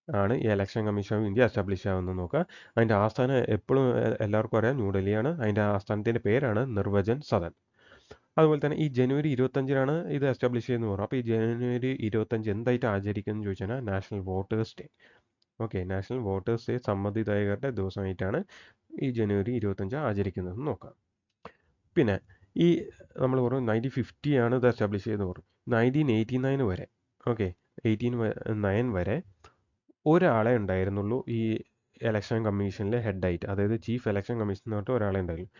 ആണ് ഈ election commission of India establish ആവുന്നത് നോക്കുക. അതിൻ്റെ ആസ്ഥാനം എപ്പോഴും എല്ലാവർക്കും അറിയാം, ന്യൂഡൽഹിയാണ്. അതിൻ്റെ ആസ്ഥാനത്തിൻ്റെ പേരാണ് നിർവചൻ സദൻ. അതുപോലെ തന്നെ ഈ ജനുവരി 25 ഇത് എസ്റ്റാബ്ലിഷ് ചെയ്യുന്നത് പറഞ്ഞു. അപ്പോൾ ഈ ജനുവരി 25 എന്തായിട്ട് ആചരിക്കുന്നത് ചോദിച്ചാൽ national voters day. Okay, national voters day സമ്മതിദായകരുടെ ദിവസമായിട്ടാണ് ഈ ജനുവരി 25 ആചരിക്കുന്നത് നോക്കാം. പിന്നെ ഈ നമ്മൾ പറഞ്ഞു 1950 ഇത് എസ്റ്റാബ്ലിഷ് ചെയ്ത് പറഞ്ഞു. 1989 വരെ, ഓക്കെ, 1809 വരെ ഒരാളെ ഉണ്ടായിരുന്നുള്ളൂ ഈ ഇലക്ഷൻ കമ്മീഷനിലെ ഹെഡായിട്ട്, അതായത് ചീഫ് ഇലക്ഷൻ കമ്മീഷൻ എന്ന് പറഞ്ഞിട്ട് ഒരാളെ ഉണ്ടായിരുന്നു.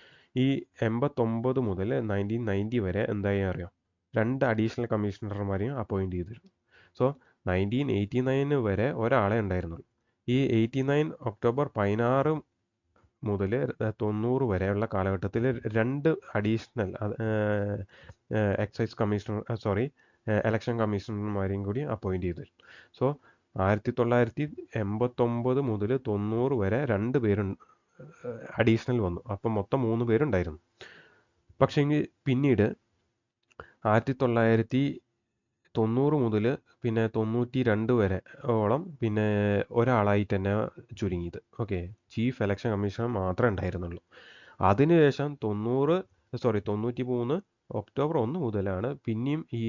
ഈ 89 മുതൽ 1990 വരെ എന്തായി അറിയാം, 2 അഡീഷണൽ കമ്മീഷണർമാരെയും അപ്പോയിൻറ്റ് ചെയ്തിരുന്നു. സോ 1989 വരെ ഒരാളെ ഉണ്ടായിരുന്നുള്ളൂ. ഈ 89 ഒക്ടോബർ 16 മുതൽ 90 വരെയുള്ള കാലഘട്ടത്തിൽ 2 അഡീഷണൽ എക്സൈസ് കമ്മീഷണർ ഇലക്ഷൻ കമ്മീഷണർമാരെയും കൂടി അപ്പോയിൻറ്റ് ചെയ്തിരുന്നു. സോ 1989 മുതൽ 90 വരെ 2 പേര് അഡീഷണൽ വന്നു. അപ്പം മൊത്തം 3 പേരുണ്ടായിരുന്നു. പക്ഷേ പിന്നീട് 1990 മുതൽ പിന്നെ 92 വരെ ഓളം പിന്നെ ഒരാളായിട്ട് തന്നെ ചുരുങ്ങിയത്. ഓക്കെ, ചീഫ് ഇലക്ഷൻ കമ്മീഷണർ മാത്രമേ ഉണ്ടായിരുന്നുള്ളൂ. അതിനുശേഷം 93 ഒക്ടോബർ 1 മുതലാണ് പിന്നെയും ഈ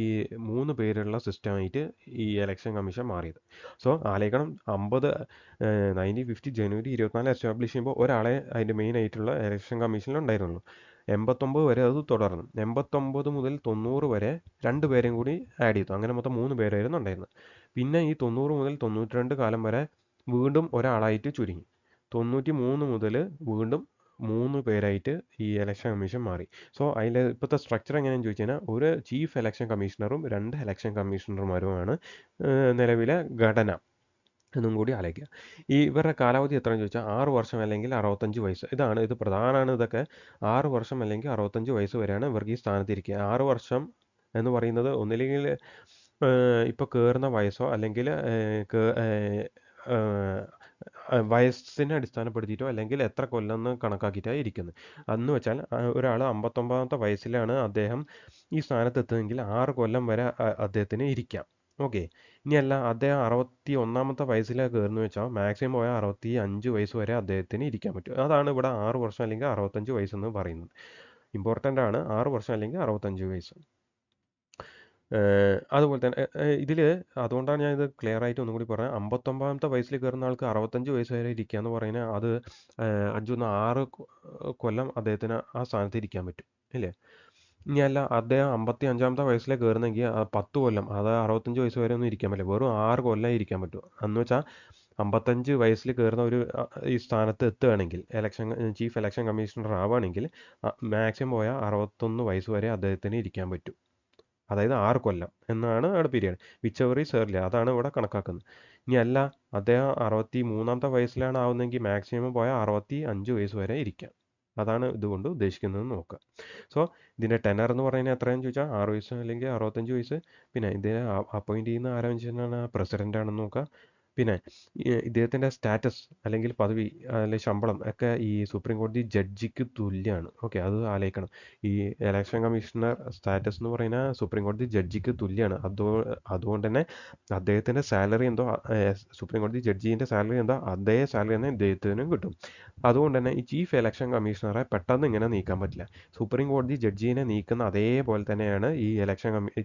3 പേരുള്ള സിസ്റ്റമായിട്ട് ഈ ഇലക്ഷൻ കമ്മീഷൻ മാറിയത്. സോ ആലോചിക്കണം, 1950 ജനുവരി 24 എസ്റ്റാബ്ലിഷ് ചെയ്യുമ്പോൾ ഒരാളെ അതിൻ്റെ മെയിൻ ആയിട്ടുള്ള ഇലക്ഷൻ കമ്മീഷനിൽ ഉണ്ടായിരുന്നുള്ളൂ. 89 വരെ അത് തുടർന്നു. 89 മുതൽ 90 വരെ 2 പേരെയും കൂടി ആഡ് ചെയ്തു. അങ്ങനെ മൊത്തം 3 പേരായിരുന്നു ഉണ്ടായിരുന്നത്. പിന്നെ ഈ 90 മുതൽ 92 കാലം വരെ വീണ്ടും ഒരാളായിട്ട് ചുരുങ്ങി. 93 മുതൽ വീണ്ടും 3 പേരായിട്ട് ഈ ഇലക്ഷൻ കമ്മീഷൻ മാറി. സോ അതിൽ ഇപ്പോഴത്തെ സ്ട്രക്ചർ എങ്ങനെയാണെന്ന് ചോദിച്ചു കഴിഞ്ഞാൽ, ഒരു ചീഫ് ഇലക്ഷൻ കമ്മീഷണറും 2 ഇലക്ഷൻ കമ്മീഷണർമാരുമാണ് നിലവിലെ ഘടന എന്നും കൂടി ആലോചിക്കുക. ഇവരുടെ കാലാവധി എത്രയെന്ന് ചോദിച്ചാൽ 6 വർഷം അല്ലെങ്കിൽ 65 വയസ്സ്. ഇത് പ്രധാനമാണ്. ഇതൊക്കെ 6 വർഷം അല്ലെങ്കിൽ 65 വയസ്സ് വരെയാണ് ഇവർക്ക് ഈ സ്ഥാനത്തിരിക്കുക. 6 വർഷം എന്ന് പറയുന്നത് ഒന്നില്ലെങ്കിൽ ഇപ്പോൾ കയറുന്ന വയസ്സോ അല്ലെങ്കിൽ വയസ്സിനെ അടിസ്ഥാനപ്പെടുത്തിയിട്ടോ അല്ലെങ്കിൽ എത്ര കൊല്ലം എന്ന് കണക്കാക്കിയിട്ടാണ് ഇരിക്കുന്നത്. അന്ന് വെച്ചാൽ ഒരാൾ 59ാമത്തെ വയസ്സിലാണ് അദ്ദേഹം ഈ സ്ഥാനത്ത് എത്തുന്നതെങ്കിൽ 6 കൊല്ലം വരെ അദ്ദേഹത്തിന് ഇരിക്കാം. ഓക്കെ, ഇനിയല്ല അദ്ദേഹം 61ാമത്തെ വയസ്സിലാണ് കയറുന്നത് വെച്ചാൽ മാക്സിമം പോയാൽ 65 വയസ്സ് വരെ അദ്ദേഹത്തിന് ഇരിക്കാൻ പറ്റും. അതാണ് ഇവിടെ 6 വർഷം അല്ലെങ്കിൽ 65 വയസ്സെന്ന് പറയുന്നത്. ഇമ്പോർട്ടൻ്റ് ആണ്, 6 വർഷം അല്ലെങ്കിൽ 65 വയസ്സ്. അതുപോലെ തന്നെ അതുകൊണ്ടാണ് ഞാനിത് ക്ലിയർ ആയിട്ട് ഒന്നും കൂടി പറഞ്ഞത്. 59ാമത്തെ വയസ്സിൽ കയറുന്ന ആൾക്ക് 65 വയസ്സ് വരെ ഇരിക്കുക എന്ന് പറയുന്നത് അത് 6 കൊല്ലം അദ്ദേഹത്തിന് ആ സ്ഥാനത്ത് ഇരിക്കാൻ പറ്റും, ഇല്ലേ? ഇനിയല്ല അദ്ദേഹം 55ാമത്തെ വയസ്സിലെ കയറുന്നെങ്കിൽ 10 കൊല്ലം, അതായത് 65 വയസ്സ് വരെ ഒന്നും ഇരിക്കാൻ പറ്റില്ല, വെറും 6 കൊല്ലം ഇരിക്കാൻ പറ്റും. എന്ന് വെച്ചാൽ 55 വയസ്സിൽ കയറുന്ന ഒരു ഈ സ്ഥാനത്ത് എത്തുകയാണെങ്കിൽ ചീഫ് ഇലക്ഷൻ കമ്മീഷണർ ആവുകയാണെങ്കിൽ മാക്സിമം പോയാൽ 61 വയസ്സ് വരെ അദ്ദേഹത്തിന് ഇരിക്കാൻ പറ്റും. അതായത് 6 കൊല്ലം എന്നാണ് അവിടെ period. Which ever is early, അതാണ് ഇവിടെ കണക്കാക്കുന്നത്. ഇനി അല്ല അദ്ദേഹം 63ാമത്തെ വയസ്സിലാണ് ആവുന്നതെങ്കിൽ മാക്സിമം പോയാൽ 65 വയസ്സ് വരെ ഇരിക്കാം. അതാണ് ഇതുകൊണ്ട് ഉദ്ദേശിക്കുന്നത് നോക്കുക. സോ ഇതിൻ്റെ ടെനർ എന്ന് പറയുന്നത് എത്രയാണെന്ന് ചോദിച്ചാൽ 6 വയസ്സ് അല്ലെങ്കിൽ 65 വയസ്സ്. പിന്നെ ഇതിനെ അപ്പോയിൻറ്റ് ചെയ്യുന്ന ആരാണെന്ന് വെച്ചാൽ പ്രസിഡൻ്റ് ആണെന്ന് നോക്കുക. പിന്നെ ഇദ്ദേഹത്തിൻ്റെ സ്റ്റാറ്റസ് അല്ലെങ്കിൽ പദവി അല്ലെങ്കിൽ ശമ്പളം ഒക്കെ ഈ സുപ്രീം കോടതി ജഡ്ജിക്ക് തുല്യമാണ്. ഓക്കെ, അത് ആലോചിക്കണം. ഈ ഇലക്ഷൻ കമ്മീഷണർ സ്റ്റാറ്റസ് എന്ന് പറയുന്നത് സുപ്രീം കോടതി ജഡ്ജിക്ക് തുല്യമാണ്. അതുകൊണ്ട് തന്നെ അദ്ദേഹത്തിൻ്റെ സാലറി എന്തോ, സുപ്രീം കോടതി ജഡ്ജിൻ്റെ സാലറി എന്തോ അതേ സാലറി തന്നെ ഇദ്ദേഹത്തിനും കിട്ടും. അതുകൊണ്ട് തന്നെ ഈ ചീഫ് ഇലക്ഷൻ കമ്മീഷണറെ പെട്ടെന്ന് ഇങ്ങനെ നീക്കാൻ പറ്റില്ല. സുപ്രീം കോടതി ജഡ്ജിനെ നീക്കുന്ന അതേപോലെ തന്നെയാണ് ഈ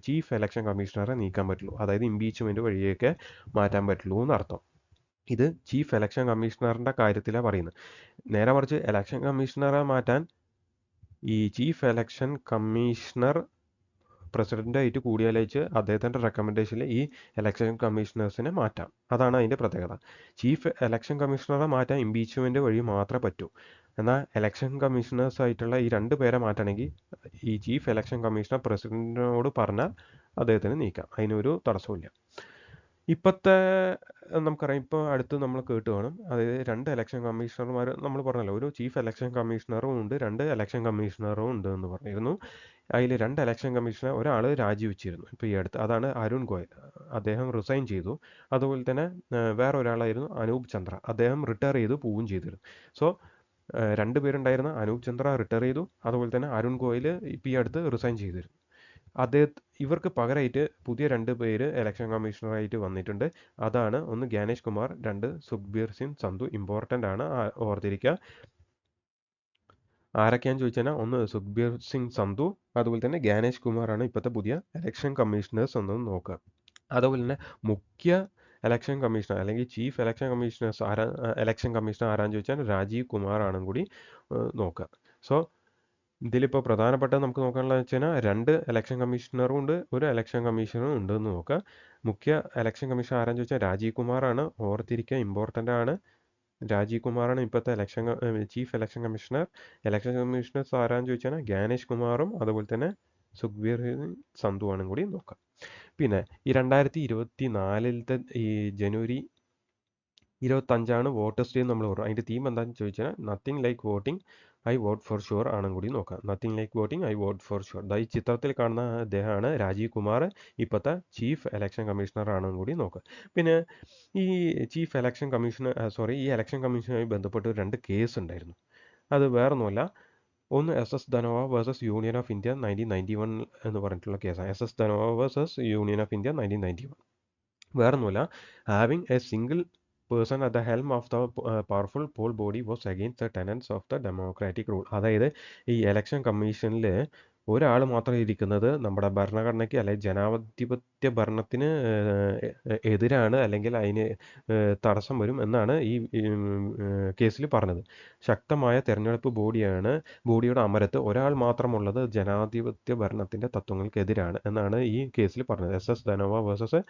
ചീഫ് ഇലക്ഷൻ കമ്മീഷണറെ നീക്കാൻ പറ്റുള്ളൂ. അതായത് ഇംപീച്ച്മെൻറ്റ് വഴിയൊക്കെ മാറ്റാൻ പറ്റുള്ളൂ എന്നർത്ഥം. ഇത് ചീഫ് ഇലക്ഷൻ കമ്മീഷണറിൻ്റെ കാര്യത്തിലാണ് പറയുന്നത്. നേരെ മറിച്ച് ഇലക്ഷൻ കമ്മീഷണറെ മാറ്റാൻ ഈ ചീഫ് ഇലക്ഷൻ കമ്മീഷണർ പ്രസിഡൻ്റായിട്ട് കൂടിയാലോചിച്ച് അദ്ദേഹത്തിൻ്റെ റെക്കമെൻഡേഷനിൽ ഈ ഇലക്ഷൻ കമ്മീഷണേഴ്സിനെ മാറ്റാം. അതാണ് അതിൻ്റെ പ്രത്യേകത. ചീഫ് ഇലക്ഷൻ കമ്മീഷണറെ മാറ്റാൻ ഇംപീച്ച്മെൻറ്റ് വഴി മാത്രമേ പറ്റൂ. എന്നാൽ ഇലക്ഷൻ കമ്മീഷണേഴ്സ് ആയിട്ടുള്ള ഈ 2 പേരെ മാറ്റണമെങ്കിൽ ഈ ചീഫ് ഇലക്ഷൻ കമ്മീഷണർ പ്രസിഡൻറ്റിനോട് പറഞ്ഞാൽ അദ്ദേഹത്തിന് നീക്കാം. അതിനൊരു തടസ്സമില്ല. ഇപ്പോഴത്തെ നമുക്കറിയാം, ഇപ്പോൾ അടുത്ത് നമ്മൾ കേട്ട് കാണും, അതായത് 2 ഇലക്ഷൻ കമ്മീഷണർമാർ നമ്മൾ പറഞ്ഞല്ലോ, ഒരു ചീഫ് ഇലക്ഷൻ കമ്മീഷണറും ഉണ്ട്, 2 ഇലക്ഷൻ കമ്മീഷണറും ഉണ്ട് എന്ന് പറഞ്ഞിരുന്നു. അതിൽ 2 ഇലക്ഷൻ കമ്മീഷണർ ഒരാൾ രാജിവെച്ചിരുന്നു ഇപ്പോൾ ഈ അടുത്ത്, അതാണ് അരുൺ ഗോയൽ. അദ്ദേഹം റിസൈൻ ചെയ്തു. അതുപോലെ തന്നെ വേറെ ഒരാളായിരുന്നു അനൂപ് ചന്ദ്ര, അദ്ദേഹം റിട്ടയർ ചെയ്തു പോവുകയും ചെയ്തിരുന്നു. സോ 2 പേരുണ്ടായിരുന്ന അനൂപ് ചന്ദ്ര റിട്ടയർ ചെയ്തു. അതുപോലെ തന്നെ അരുൺ ഗോയൽ ഇപ്പോൾ ഈ അടുത്ത് റിസൈൻ ചെയ്തിരുന്നു. ഇവർക്ക് പകരമായിട്ട് പുതിയ 2 പേര് ഇലക്ഷൻ കമ്മീഷണറായിട്ട് വന്നിട്ടുണ്ട്. അതാണ് ഒന്ന് ജ്ഞാനേഷ് കുമാർ, 2 സുഖ്ബീർ സിംഗ് സന്ധു. ഇമ്പോർട്ടൻ്റ് ആണ്, ഓർത്തിരിക്കുക. ആരൊക്കെയാണെന്ന് ചോദിച്ചാൽ ഒന്ന് സുഖ്ബീർ സിംഗ് സന്ധു, അതുപോലെ തന്നെ ജ്ഞാനേഷ് കുമാറാണ് ഇപ്പോഴത്തെ പുതിയ ഇലക്ഷൻ കമ്മീഷണേഴ്സ് എന്നൊന്ന് നോക്കുക. അതുപോലെ തന്നെ മുഖ്യ ഇലക്ഷൻ കമ്മീഷണർ അല്ലെങ്കിൽ chief election commissioners election commissioner ആരാന്ന് ചോദിച്ചാൽ രാജീവ് കുമാർ ആണെന്ന് കൂടി നോക്കുക. സോ ഇതിലിപ്പോൾ പ്രധാനപ്പെട്ട നമുക്ക് നോക്കാനുള്ളത് വെച്ച് കഴിഞ്ഞാൽ 2 ഇലക്ഷൻ കമ്മീഷണറും ഉണ്ട്, ഒരു ഇലക്ഷൻ കമ്മീഷണറും ഉണ്ട് എന്ന് നോക്കുക. മുഖ്യ ഇലക്ഷൻ കമ്മീഷണർ ആരാന്ന് ചോദിച്ചാൽ രാജീവ് കുമാറാണ്, ഓർത്തിരിക്കുക, ഇമ്പോർട്ടൻ്റ് ആണ്. രാജീവ് കുമാറാണ് ഇപ്പോഴത്തെ chief election commissioner. Election commissioners ആരാന്ന് ചോദിച്ചാൽ ഗാനേഷ് കുമാറും അതുപോലെ തന്നെ സുഖ്ബീർ സന്ധുവാണും കൂടി നോക്കാം. പിന്നെ ഈ 2024 ഈ ജനുവരി 25 വോട്ടേഴ്സ് ഡേ നമ്മൾ പറഞ്ഞു. അതിൻ്റെ തീം എന്താണെന്ന് ചോദിച്ചാൽ nothing like voting I vote for sure ആണെന്ന് കൂടി നോക്കാം. Nothing like voting I vote for sure. ഈ ചിത്രത്തിൽ കാണുന്ന അദ്ദേഹമാണ് രാജീവ് കുമാർ, ഇപ്പോഴത്തെ ചീഫ് ഇലക്ഷൻ കമ്മീഷണർ ആണെന്ന് കൂടി നോക്കാം. പിന്നെ ഈ ചീഫ് ഇലക്ഷൻ കമ്മീഷണർ ഈ ഇലക്ഷൻ കമ്മീഷനുമായി ബന്ധപ്പെട്ട് 2 കേസ് ഉണ്ടായിരുന്നു. അത് വേറൊന്നുമല്ല, ഒന്ന് SS Dhanoa versus union of India 1991 എന്ന് പറഞ്ഞിട്ടുള്ള കേസാണ്. SS Dhanoa versus union of India 1991. വേറൊന്നുമല്ല, having A single person at the helm of the powerful poll body was against the tenets of the democratic rule. അതായത് ഈ ഇലക്ഷൻ കമ്മീഷനിൽ ഒരാൾ മാത്രം ഇരിക്കുന്നത് നമ്മുടെ ഭരണഘടനയ്ക്ക് അല്ലെങ്കിൽ ജനാധിപത്യ ഭരണത്തിന് എതിരാണ്, അല്ലെങ്കിൽ അതിന് തടസ്സം വരും എന്നാണ് ഈ കേസിൽ പറഞ്ഞത്. ശക്തമായ തെരഞ്ഞെടുപ്പ് ബോഡിയുടെ അമരത്ത് ഒരാൾ മാത്രമുള്ളത് ജനാധിപത്യ ഭരണത്തിൻ്റെ തത്വങ്ങൾക്കെതിരാണ് എന്നാണ് ഈ കേസിൽ പറഞ്ഞത്. SS Dhanoa versus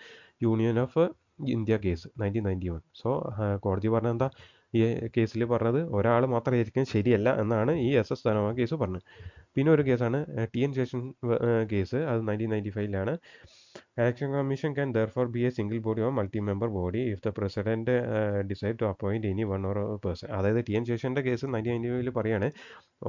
union of India case 1991. So കോടതി പറഞ്ഞത് എന്താ, ഈ കേസിൽ പറഞ്ഞത് ഒരാൾ മാത്രം ഇരിക്കുന്നത് ശരിയല്ല എന്നാണ് ഈ SS ധനോവ കേസ് പറഞ്ഞത്. പിന്നെ ഒരു കേസാണ് TN ശേഷൻ കേസ്. അത് 1995 Election Commission can therefore be a single body or multi-member body if the president decide to appoint any one or a person. അതായത് TN ശേഷൻ്റെ കേസ് 1995 പറയാണ്,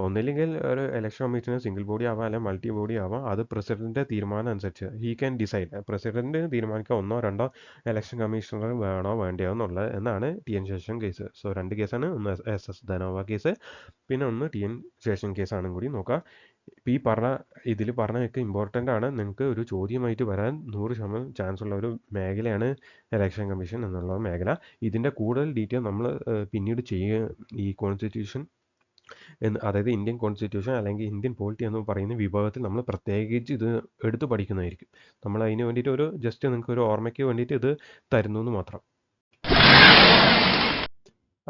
ഒന്നില്ലെങ്കിൽ ഒരു ഇലക്ഷൻ കമ്മീഷന് സിംഗിൾ ബോഡി ആവാം അല്ലെങ്കിൽ മൾട്ടി ബോഡി ആവാം. അത് പ്രസിഡന്റിന്റെ തീരുമാനം അനുസരിച്ച് ഹീ ക്യാൻ ഡിസൈഡ്. പ്രസിഡന്റ് തീരുമാനിക്കുക 1 2 ഇലക്ഷൻ കമ്മീഷണർ വേണോ വേണ്ടയോ എന്നുള്ളത് എന്നാണ് TN ശേഷൻ കേസ്. സോ 2 കേസാണ്, ഒന്ന് SS ധനോവ കേസ്, പിന്നെ ഒന്ന് TN ശേഷൻ കേസാണെന്ന് കൂടി നോക്കാം. ഈ ഇതിൽ പറഞ്ഞതൊക്കെ ഇമ്പോർട്ടൻ്റ് ആണ്. നിങ്ങൾക്ക് ഒരു ചോദ്യമായിട്ട് വരാൻ 100% ചാൻസ് ഉള്ള ഒരു മേഖലയാണ് ഇലക്ഷൻ കമ്മീഷൻ എന്നുള്ള മേഖല. ഇതിൻ്റെ കൂടുതൽ ഡീറ്റെയിൽ നമ്മൾ പിന്നീട് ചെയ്യുക. ഈ കോൺസ്റ്റിറ്റ്യൂഷൻ അതായത് ഇന്ത്യൻ കോൺസ്റ്റിറ്റ്യൂഷൻ അല്ലെങ്കിൽ ഇന്ത്യൻ പോളിറ്റി എന്ന് പറയുന്ന വിഭാഗത്തിൽ നമ്മൾ പ്രത്യേകിച്ച് ഇത് എടുത്തു പഠിക്കുന്നതായിരിക്കും. നമ്മൾ അതിന് വേണ്ടിയിട്ട് ജസ്റ്റ് നിങ്ങൾക്ക് ഒരു ഓർമ്മയ്ക്ക് വേണ്ടിയിട്ട് ഇത് തരുന്നു എന്ന് മാത്രം.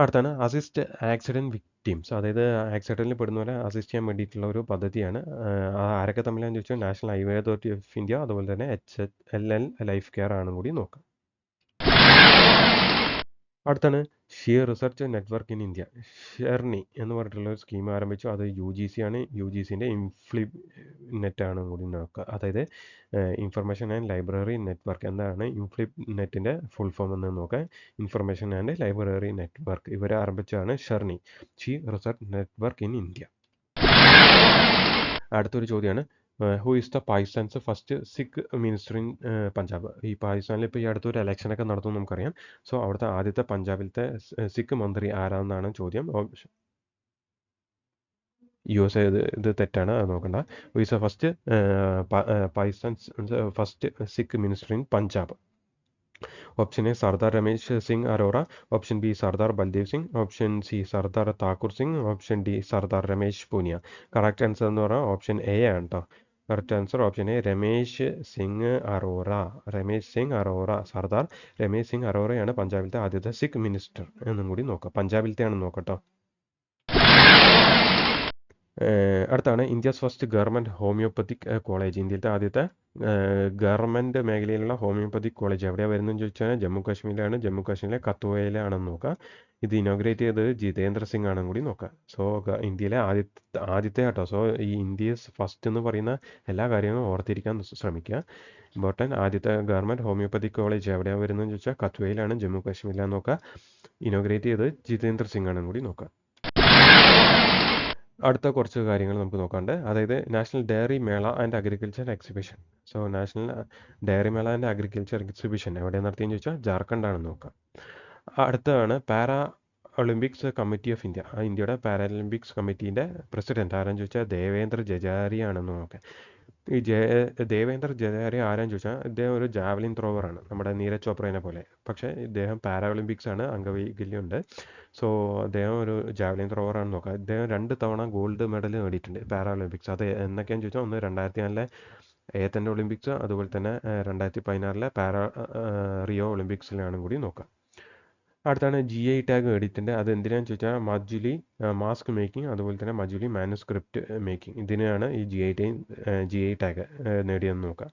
അടുത്താണ് അസിസ്റ്റ് ആക്സിഡൻറ്റ് വിക്ടിംസ്. അതായത് ആക്സിഡൻറ്റിൽ പെടുന്നവരെ അസിസ്റ്റ് ചെയ്യാൻ വേണ്ടിയിട്ടുള്ള ഒരു പദ്ധതിയാണ്. ആരൊക്കെ തമ്മിലാണെന്ന് ചോദിച്ചാൽ national highway authority of India, അതുപോലെ തന്നെ HLL ലൈഫ് കെയർ ആണെന്ന് കൂടി നോക്കാം. അടുത്താണ് share research network in India. ShERNI എന്ന് പറഞ്ഞിട്ടുള്ള ഒരു സ്കീം ആരംഭിച്ചു. അത് UGC ആണ്. UGCൻ്റെ ഇൻഫ്ലിബ് നെറ്റ് ആണ് കൂടി നോക്കുക. അതായത് ഇൻഫർമേഷൻ ആൻഡ് ലൈബ്രറി നെറ്റ്വർക്ക്. എന്താണ് ഇൻഫ്ലിബ് നെറ്റിൻ്റെ ഫുൾ ഫോം എന്ന് നോക്കാം. ഇൻഫർമേഷൻ ആൻഡ് ലൈബ്രറി നെറ്റ്വർക്ക് ഇവരെ ആരംഭിച്ചാണ് ShERNI, share research network in India. അടുത്തൊരു ചോദ്യമാണ്, who is the Pakistan's first Sikh minister in Punjab. ഈ പാകിസ്ഥാനിൽ ഇപ്പോൾ ഈ അടുത്തൊരു ഇലക്ഷനൊക്കെ നടത്തും നമുക്കറിയാം. സോ അവിടുത്തെ ആദ്യത്തെ പഞ്ചാബിലത്തെ സിഖ് മന്ത്രി ആരാണെന്നാണ് ചോദ്യം. USA ഇത് തെറ്റാണ്, അത് നോക്കണ്ട. Who is the first Pakistan first Sikh minister in Punjab. Option A Sardar Ramesh Singh Arora, option B Sardar Baldev Singh, option C Sardar Thakur Singh, option D Sardar Ramesh Poonia. Correct answer എന്ന് പറഞ്ഞാൽ ഓപ്ഷൻ എ ആണ് കേട്ടോ. Correct answer option A, Ramesh Singh Arora. Ramesh Singh Arora, Sardar Ramesh Singh അറോറയാണ് പഞ്ചാബിലത്തെ ആദ്യത്തെ സിഖ് മിനിസ്റ്റർ എന്നും കൂടി നോക്കാം. പഞ്ചാബിലത്തെ ആണെന്ന് നോക്കട്ടോ. അടുത്താണ് India's first government homoeopathic college. ഇന്ത്യയിലത്തെ ആദ്യത്തെ ഗവൺമെൻറ് മേഖലയിലുള്ള ഹോമിയോപ്പത്തിക് കോളേജ് എവിടെയാണ് വരുന്നതെന്ന് ചോദിച്ചാൽ ജമ്മു കാശ്മീരിലാണ്. ജമ്മു കാശ്മീരിലെ കത്വയിലാണെന്ന് നോക്കാം. ഇത് ഇനോഗ്രേറ്റ് ചെയ്തത് ജിതേന്ദ്ര സിംഗ് ആണെന്ന് കൂടി നോക്കാം. സോ ഇന്ത്യയിലെ ആദ്യത്തെ കേട്ടോ. സോ ഈ ഇന്ത്യസ് ഫസ്റ്റ് എന്ന് പറയുന്ന എല്ലാ കാര്യങ്ങളും ഓർത്തിരിക്കാൻ ശ്രമിക്കുക. ഇമ്പോർട്ടൻറ്റ്. ആദ്യത്തെ ഗവൺമെൻറ് ഹോമിയോപ്പത്തിക് കോളേജ് എവിടെയാണ് വരുന്നതെന്ന് ചോദിച്ചാൽ കത്വയിലാണ്, ജമ്മു കാശ്മീരിലാണ് നോക്കുക. ഇനോഗ്രേറ്റ് ചെയ്തത് ജിതേന്ദ്ര സിംഗ് ആണെന്ന് കൂടി നോക്കാം. അടുത്ത കുറച്ച് കാര്യങ്ങൾ നമുക്ക് നോക്കാണ്ട്, അതായത് നാഷണൽ ഡയറി മേള and agriculture exhibition. So national dairy മേള ആൻഡ് അഗ്രികൾച്ചർ എക്സിബിഷൻ എവിടെയാണ് നടത്തിയെന്ന് ചോദിച്ചാൽ ജാർഖണ്ഡാണെന്ന് നോക്കാം. അടുത്തതാണ് para Olympics committee of India. ഇന്ത്യയുടെ പാരാലിമ്പിക്സ് കമ്മിറ്റീൻ്റെ പ്രസിഡന്റ് ആരാന്ന് ചോദിച്ചാൽ ദേവേന്ദ്ര ജജാരിയാണെന്ന് നോക്കാം. ഈ ദേവേന്ദ്ര ജജാരിയ ആരാന്ന് ചോദിച്ചാൽ ഇദ്ദേഹം ഒരു ജാവലിൻ ത്രോവറാണ്, നമ്മുടെ നീരജ് ചോപ്രേനെ പോലെ. പക്ഷേ ഇദ്ദേഹം പാരാഒളിമ്പിക്സ് ആണ്, അംഗവൈകല്യമുണ്ട്. സോ അദ്ദേഹം ഒരു ജാവലിൻ ത്രോവറാണെന്ന് നോക്കാം. ഇദ്ദേഹം 2 തവണ ഗോൾഡ് മെഡൽ നേടിയിട്ടുണ്ട് പാരാഒളിമ്പിക്സ്. അത് എന്നൊക്കെയാണെന്ന് ചോദിച്ചാൽ ഒന്ന് 2004 ഏതൻ്റെ ഒളിമ്പിക്സ്, അതുപോലെ തന്നെ 2016 റിയോ ഒളിമ്പിക്സിലാണ് കൂടി നോക്കാം. അടുത്താണ് GI ടാഗ് നേടിയിട്ടുണ്ട്. അത് എന്തിനാണെന്ന് ചോദിച്ചാൽ മജുലി മാസ്ക് മേക്കിംഗ്, അതുപോലെ തന്നെ മജുലി മാനുസ്ക്രിപ്റ്റ് മേക്കിംഗ്, ഇതിനാണ് ഈ GI ടാഗ് നേടിയെന്ന് നോക്കാം.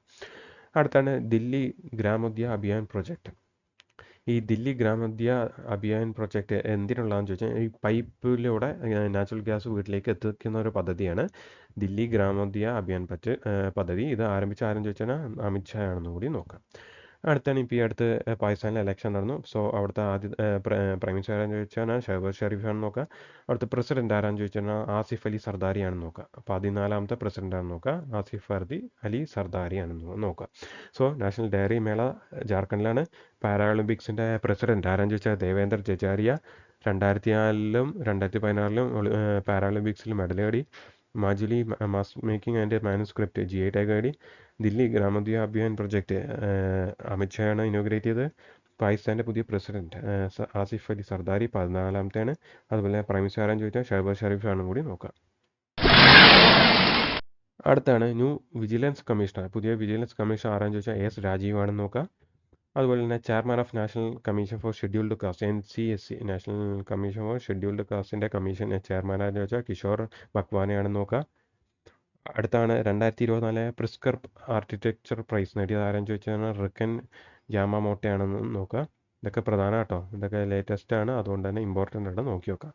അടുത്താണ് ദില്ലി ഗ്രാമോദ്യ അഭിയാൻ പ്രൊജക്റ്റ്. ഈ ദില്ലി ഗ്രാമോദ്യ അഭിയാൻ പ്രൊജക്റ്റ് എന്തിനുള്ളതെന്ന് ചോദിച്ചാൽ ഈ പൈപ്പിലൂടെ നാച്ചുറൽ ഗ്യാസ് വീട്ടിലേക്ക് എത്തിക്കുന്ന ഒരു പദ്ധതിയാണ് ദില്ലി ഗ്രാമോദ്യ അഭിയാൻ പദ്ധതി. ഇത് ആരംഭിച്ച ആരും ചോദിച്ചാൽ അമിത് ഷാ ആണെന്ന് കൂടി നോക്കാം. അടുത്താണ് ഇപ്പോൾ ഈ അടുത്ത് പാകിസ്ഥാനിൽ ഇലക്ഷൻ നടന്നു. സോ അവിടുത്തെ ആദ്യ പ്രൈം മിനിസ്റ്റർ ആരാന്ന് ചോദിച്ചാൽ ഷഹബാസ് ഷെരീഫാണെന്ന് നോക്കാം. അവിടുത്തെ പ്രസിഡന്റ് ആരാന്ന് ചോദിച്ചാൽ ആസിഫ് അലി സർദാരി ആണെന്ന് നോക്കാം. 14ാമത്തെ പ്രസിഡന്റ് ആണെന്ന് നോക്കാം. ആസിഫ് അലി സർദാരി ആണെന്ന് നോക്കാം. സോ നാഷണൽ ഡയറി മേള ജാർഖണ്ഡിലാണ്. പാരാഒളിമ്പിക്സിൻ്റെ പ്രസിഡന്റ് ആരാന്ന് ചോദിച്ചാൽ ദേവേന്ദർ ജജാരിയ. 2004ലും 2016ലും പാരാഒളിമ്പിക്സിൽ മെഡൽ നേടി. Majuli mass making and manuscript GI tag നേടി. ദില്ലി ഗ്രാമോദ്യ അഭിയാൻ പ്രൊജക്റ്റ് അമിത് ഷായാണ് ഇനോഗ്രേറ്റ് ചെയ്തത്. പാകിസ്ഥാൻ്റെ പുതിയ പ്രസിഡന്റ് ആസിഫ് അലി സർദാരി 14ാമത്തെയാണ്. അതുപോലെ പ്രൈം മിനിസ്റ്റർ ആരാന്ന് ചോദിച്ചാൽ ഷഹബാസ് ഷെരീഫ് ആണെന്ന് കൂടി നോക്കാം. അടുത്താണ് ന്യൂ വിജിലൻസ് കമ്മീഷണർ. പുതിയ വിജിലൻസ് കമ്മീഷണർ ആരാന്ന് ചോദിച്ചാൽ AS രാജീവ് ആണെന്ന് നോക്കാം. അതുപോലെ തന്നെ chairman of national commission for scheduled caste NCSC national commission for scheduled കാസ്റ്റിൻ്റെ കമ്മീഷൻ ചെയർമാൻ ആരെന്ന് ചോദിച്ചാൽ കിഷോർ മക്വാനയാണെന്ന് നോക്കാം. അടുത്താണ് 2024 പ്രിസ്കർ ആർക്കിടെക്ചർ പ്രൈസ് നേടിയത് ആരെന്ന് ചോദിച്ചാൽ റിക്കൻ യാമാമോട്ടയാണെന്ന് നോക്കുക. ഇതൊക്കെ പ്രധാനം കേട്ടോ, ഇതൊക്കെ ലേറ്റസ്റ്റ് ആണ്, അതുകൊണ്ട് തന്നെ ഇമ്പോർട്ടൻ്റ് ആണ്, നോക്കി നോക്കാം.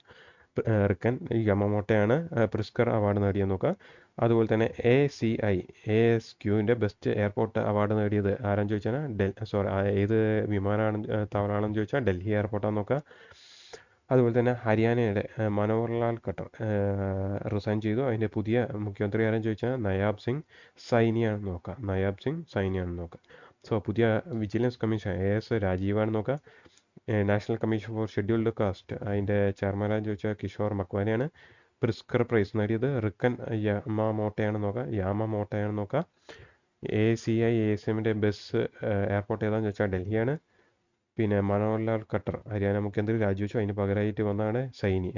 റിക്കൻ യാമാമോട്ടയാണ് പ്രിസ്കർ അവാർഡ് നേടിയെന്ന് നോക്കുക. അതുപോലെ തന്നെ ASQൻ്റെ ബെസ്റ്റ് എയർപോർട്ട് അവാർഡ് നേടിയത് ആരെന്ന് ചോദിച്ചാൽ ഏത് താവളമാണെന്ന് ചോദിച്ചാൽ ഡൽഹി എയർപോർട്ടാണെന്ന് നോക്കുക. അതുപോലെ തന്നെ ഹരിയാനയുടെ മനോഹർലാൽ ഖട്ടർ റിസൈൻ ചെയ്തു. അതിൻ്റെ പുതിയ മുഖ്യമന്ത്രി ആരെന്ന് ചോദിച്ചാൽ നയാബ് സിംഗ് സൈനിയാണെന്ന് നോക്കാം. സോ പുതിയ വിജിലൻസ് കമ്മീഷൻ AS രാജീവാണെന്ന് നോക്കാം. National commission for scheduled cast അതിൻ്റെ ചെയർമാനാണെന്ന് ചോദിച്ചാൽ കിഷോർ മക്വാനയാണ്. പ്രിസ്കർ പ്രൈസ് നേടിയത് റിക്കൻ യാമാമോട്ടയാണെന്ന് നോക്കാം. ASMൻ്റെ ബസ് എയർപോർട്ട് ഏതാണെന്ന് ചോദിച്ചാൽ ഡൽഹിയാണ്. പിന്നെ മനോഹർലാൽ ഖട്ടർ ഹരിയാന മുഖ്യമന്ത്രി രാജിവെച്ചു. അതിന് പകരമായിട്ട് വന്നതാണ് സൈനി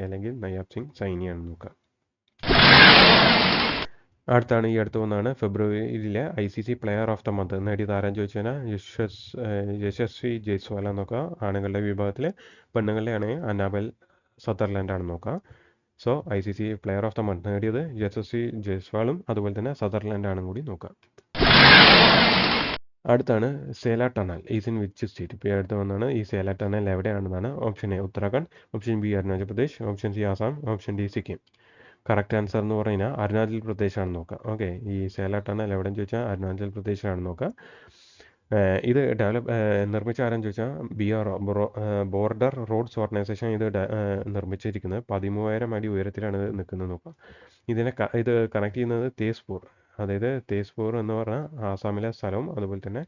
അല്ലെങ്കിൽ നയാബ് സിംഗ് സൈനിയാണെന്ന് നോക്കാം. അടുത്താണ് ഈ അടുത്ത് വന്നതാണ് ഫെബ്രുവരിയിലെ ICC player of the month നേടിയത് ആരാന്ന് ചോദിച്ചാൽ യശസ്വി ജയ്സ്വാൾ നോക്കാം. ആണുങ്ങളുടെ വിഭാഗത്തിൽ. പെണ്ണുങ്ങളുടെ ആണെങ്കിൽ അന്നാബൽ സദർലാൻഡ് ആണെന്ന് നോക്കാം. So ICC player of the month നേടിയത് യശസ്വി ജയ്സ്വാളും അതുപോലെ തന്നെ സദർലാൻഡ് ആണെന്ന് കൂടി നോക്കാം. അടുത്താണ് Sela tunnel is in which state. ഇപ്പോൾ അടുത്ത് വന്നാണ് ഈ സേല ടണൽ എവിടെയാണെന്നാണ്. Option A Uttarakhand, option B Arunachal Pradesh, option C Assam, option D Sikkim. Correct answer എന്ന് പറഞ്ഞാൽ അരുണാചൽ പ്രദേശാണെന്ന് നോക്കാം. ഓക്കെ, ഈ സേല ടണൽ എവിടെയെന്ന് ചോദിച്ചാൽ അരുണാചൽ പ്രദേശിലാണെന്ന് നോക്കാം. ഇത് നിർമ്മിച്ച ആരെന്ന് ചോദിച്ചാൽ ബോർഡർ റോഡ്സ് ഓർഗനൈസേഷൻ ഇത് നിർമ്മിച്ചിരിക്കുന്നത് 13,000 അടി ഉയരത്തിലാണ് ഇത് നിൽക്കുന്നത് നോക്കാം. ഇത് കണക്ട് ചെയ്യുന്നത് തേസ്പൂർ, അതായത് തേസ്പൂർ എന്ന് പറഞ്ഞാൽ ആസാമിലെ സ്ഥലവും അതുപോലെ തന്നെ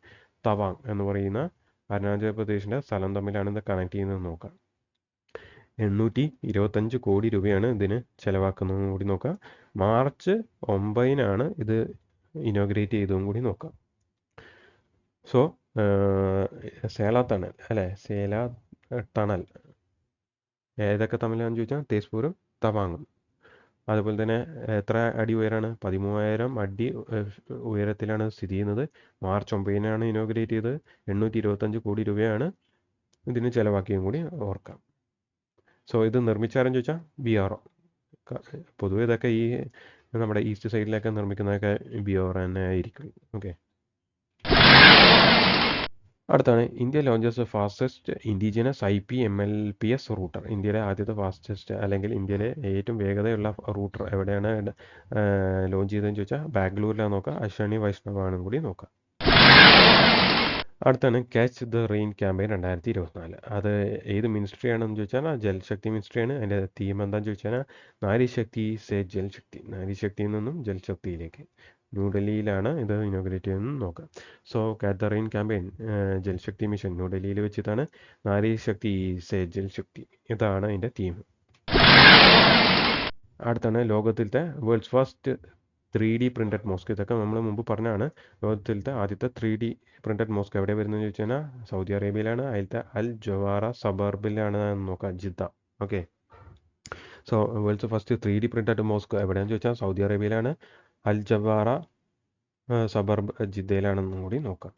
തവാങ് എന്ന് പറയുന്ന അരുണാചൽ പ്രദേശിൻ്റെ സ്ഥലം തമ്മിലാണ് ഇത് കണക്ട് ചെയ്യുന്നത് നോക്കാം. 825 കോടി രൂപയാണ് ഇതിന് ചിലവാക്കുന്നതെന്ന് കൂടി നോക്കാം. മാർച്ച് 9-നാണ് ഇത് ഇനോഗ്രേറ്റ് ചെയ്തതും കൂടി നോക്കാം. സോ സേല ടണൽ ഏതൊക്കെ തമ്മിലാണെന്ന് ചോദിച്ചാൽ തേസ്പൂരും തവാങ്ങും. അതുപോലെ തന്നെ എത്ര അടി ഉയരമാണ്? 13,000 അടി ഉയരത്തിലാണ് സ്ഥിതി ചെയ്യുന്നത്. മാർച്ച് 9-നാണ് ഇനോഗ്രേറ്റ് ചെയ്തത്. 825 കോടി രൂപയാണ് ഇതിന് ചിലവാക്കിയും കൂടി ഓർക്കാം. സോ ഇത് നിർമ്മിച്ചാരെന്ന് ചോദിച്ചാൽ BRO. പൊതുവെ ഇതൊക്കെ ഈ നമ്മുടെ ഈസ്റ്റ് സൈഡിലൊക്കെ നിർമ്മിക്കുന്നതൊക്കെ BRO തന്നെ ആയിരിക്കും. ഓക്കെ, അടുത്താണ് India launches fastest indigenous IP/MLPS router. ഇന്ത്യയിലെ ആദ്യത്തെ ഫാസ്റ്റസ്റ്റ് അല്ലെങ്കിൽ ഇന്ത്യയിലെ ഏറ്റവും വേഗതയുള്ള റൂട്ടർ എവിടെയാണ് ലോഞ്ച് ചെയ്തതെന്ന് ചോദിച്ചാൽ ബാംഗ്ലൂരിലാണ് നോക്കാം. അശ്വനി വൈഷ്ണവാണെന്ന് കൂടി നോക്കാം. അടുത്താണ് ക്യാച്ച് ദ റെയിൻ ക്യാമ്പയിൻ 2024. അത് ഏത് മിനിസ്ട്രിയാണെന്ന് ചോദിച്ചാൽ ജൽശക്തി മിനിസ്ട്രിയാണ്. അതിൻ്റെ തീം എന്താണെന്ന് ചോദിച്ചാൽ നാരീശക്തി സേ ജൽശക്തി, നാരീശക്തിയിൽ നിന്നും ജൽശക്തിയിലേക്ക്. ന്യൂഡൽഹിയിലാണ് ഇത് ഇനോഗ്രേറ്റ് ചെയ്യുന്നത് നോക്കാം. So catch the rain campaign Jal Shakti mission ന്യൂഡൽഹിയിൽ വെച്ചിട്ടാണ്. നാരീശക്തി സേ ജൽശക്തി, ഇതാണ് അതിൻ്റെ തീം. അടുത്താണ് ലോകത്തിലത്തെ world's first 3D printed mosque. ഇതൊക്കെ നമ്മൾ മുമ്പ് പറഞ്ഞാണ്. ലോകത്തിലത്തെ ആദ്യത്തെ 3D പ്രിൻറ്റഡ് മോസ്ക് എവിടെ വരുന്നതെന്ന് ചോദിച്ചാൽ സൗദി അറേബ്യയിലാണ്. അതിലത്തെ അൽ ജവാറ സബർബിലാണ് നോക്കാം, Jeddah. Okay, so worlds first 3D printed mosque എവിടെയാണെന്ന് ചോദിച്ചാൽ സൗദി അറേബ്യയിലാണ്. അൽ ജവാറ സബർബ് ജിദ്ദയിലാണെന്നും കൂടി നോക്കാം.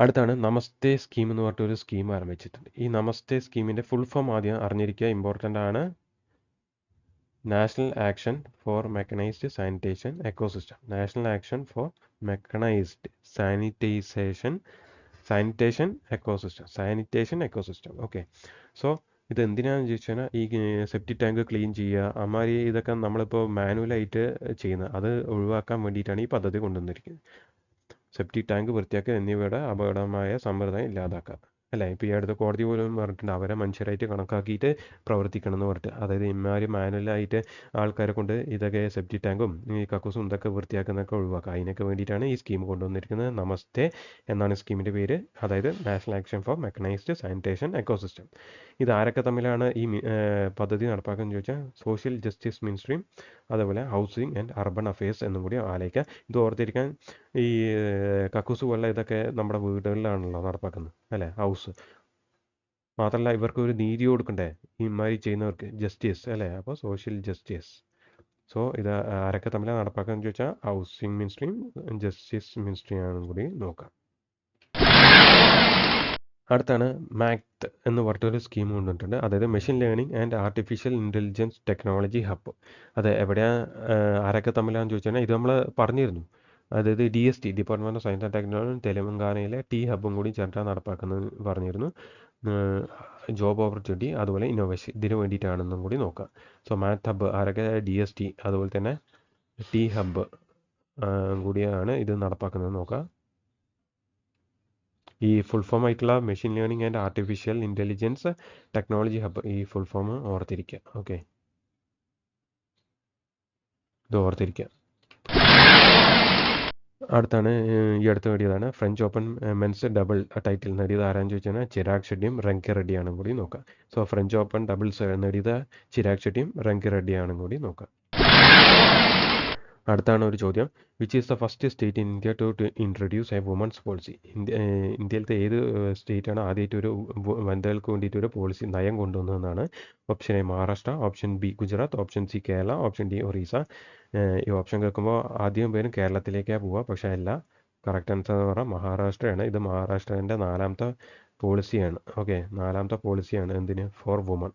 അടുത്താണ് നമസ്തേ സ്കീം എന്ന് പറഞ്ഞിട്ടൊരു സ്കീം ആരംഭിച്ചിട്ടുണ്ട്. ഈ നമസ്തേ സ്കീമിൻ്റെ ഫുൾ ഫോം ആദ്യം അറിഞ്ഞിരിക്കുക, ഇമ്പോർട്ടൻ്റ് ആണ്. National action for mechanised sanitation ecosystem. National action for mechanised sanitisation sanitation ecosystem. Okay, so ഇത് എന്തിനാണെന്ന് ചോദിച്ചു കഴിഞ്ഞാൽ ഈ സെപ്റ്റിക് ടാങ്ക് ക്ലീൻ ചെയ്യുക, അമാതിരി ഇതൊക്കെ നമ്മളിപ്പോൾ മാനുവലായിട്ട് ചെയ്യുന്നത്, അത് ഒഴിവാക്കാൻ വേണ്ടിയിട്ടാണ് ഈ പദ്ധതി കൊണ്ടുവന്നിരിക്കുന്നത്. സെപ്റ്റിക് ടാങ്ക് വൃത്തിയാക്കുക എന്നിവയുടെ അപകടമായ സമ്പ്രദായം ഇല്ലാതാക്കുക, അല്ലേ? ഇപ്പോൾ ഈ അടുത്ത കോടതി പോലും പറഞ്ഞിട്ടുണ്ട് അവരെ മനുഷ്യരായിട്ട് കണക്കാക്കിയിട്ട് പ്രവർത്തിക്കണം എന്ന് പറഞ്ഞിട്ട്. അതായത് ഇമാതിരി മാനുവലായിട്ട് ആൾക്കാരെ കൊണ്ട് ഇതൊക്കെ സെപ്റ്റിക് ടാങ്കും ഈ കക്കൂസും ഇതൊക്കെ വൃത്തിയാക്കുന്നതൊക്കെ ഒഴിവാക്കുക. അതിനൊക്കെ വേണ്ടിയിട്ടാണ് ഈ സ്കീം കൊണ്ടുവന്നിരിക്കുന്നത്. നമസ്തേ എന്നാണ് സ്കീമിൻ്റെ പേര്, അതായത് national action for mechanised sanitation ecosystem. ഇത് ആരൊക്കെ തമ്മിലാണ് ഈ പദ്ധതി നടപ്പാക്കുന്നത് ചോദിച്ചാൽ സോഷ്യൽ ജസ്റ്റിസ് മിനിസ്ട്രിയും അതുപോലെ ഹൗസിംഗ് ആൻഡ് അർബൻ അഫയേഴ്സ് എന്നും കൂടി ആലോചിക്കുക. ഇത് ഓർത്തിരിക്കാൻ, ഈ കക്കൂസ് പോലുള്ള ഇതൊക്കെ നമ്മുടെ വീടുകളിലാണല്ലോ നടപ്പാക്കുന്നത്, അല്ലേ? ഹൗസ് മാത്രമല്ല ഇവർക്ക് ഒരു നീതി കൊടുക്കണ്ടേ ഈ ഇമാതിരി ചെയ്യുന്നവർക്ക്, ജസ്റ്റിസ്, അല്ലേ? അപ്പോൾ സോഷ്യൽ ജസ്റ്റിസ്. സോ ഇത് ആരൊക്കെ തമ്മിലാണ് നടപ്പാക്കാന്ന് ചോദിച്ചാൽ ഹൗസിംഗ് മിനിസ്ട്രിയും ജസ്റ്റിസ് മിനിസ്ട്രിയാണെന്നും കൂടി നോക്കാം. അടുത്താണ് മാക്ട് എന്ന് പറഞ്ഞിട്ടൊരു സ്കീം കൊണ്ടുവന്നിട്ടുണ്ട്. അതായത് machine learning and artificial intelligence technology hub. അത് എവിടെയാണ്, ആരൊക്കെ തമ്മിലാണെന്ന് ചോദിച്ചാൽ ഇത് നമ്മൾ പറഞ്ഞിരുന്നു. അതായത് DST, department of science and technology, തെലങ്കാനയിലെ ടി ഹബ്ബും കൂടി ചേർത്താൻ നടപ്പാക്കുന്നത് പറഞ്ഞിരുന്നു. ജോബ് ഓപ്പർച്യൂണിറ്റി അതുപോലെ ഇന്നോവേഷൻ ഇതിന് വേണ്ടിയിട്ടാണെന്നും കൂടി നോക്കാം. സോ മാത്ത് ഹബ്ബ് ആരൊക്കെ, DST അതുപോലെ തന്നെ ടി ഹബ്ബ് കൂടിയാണ് ഇത് നടപ്പാക്കുന്നത് നോക്കാം. ഈ ഫുൾ ഫോം ആയിട്ടുള്ള machine learning and artificial intelligence technology hub, ഈ ഫുൾ ഫോം ഓർത്തിരിക്കുക. ഓക്കെ, ഇത് ഓർത്തിരിക്കുക. അടുത്താണ് ഈ അടുത്ത് നേടിയതാണ് French Open men's double title നേടിയത് ആരാന്ന് ചോദിച്ചാൽ ചിരാഗ് ഷെട്ടിയും റങ്കി റെഡ്ഡിയാണെന്നും കൂടി നോക്കാം. സോ ഫ്രഞ്ച് ഓപ്പൺ ഡബിൾസ് നേടിയത് ചിരാഗ് ഷെട്ടിയും റങ്കി റെഡ്ഡിയാണെന്നും കൂടി നോക്കാം. അടുത്താണ് ഒരു ചോദ്യം, which is the first state in India to introduce a women's policy? ഇന്ത്യയിലത്തെ ഏത് സ്റ്റേറ്റാണ് ആദ്യമായിട്ട് ഒരു വനിതകൾക്ക് വേണ്ടിയിട്ട് ഒരു പോളിസി നയം കൊണ്ടുവന്നതെന്നാണ്. Option A Maharashtra, option B Gujarat, option C Kerala, option D Orissa. ഈ ഓപ്ഷൻ കേൾക്കുമ്പോൾ ആദ്യം പേരും കേരളത്തിലേക്കാണ് പോവുക, പക്ഷേ അല്ല. കറക്റ്റ് ആൻസർ എന്ന് പറഞ്ഞാൽ മഹാരാഷ്ട്രയാണ്. ഇത് മഹാരാഷ്ട്രേൻ്റെ 4ാമത്തെ പോളിസിയാണ്. ഓക്കെ, 4ാമത്തെ പോളിസിയാണ് എന്തിന്, ഫോർ വുമൺ,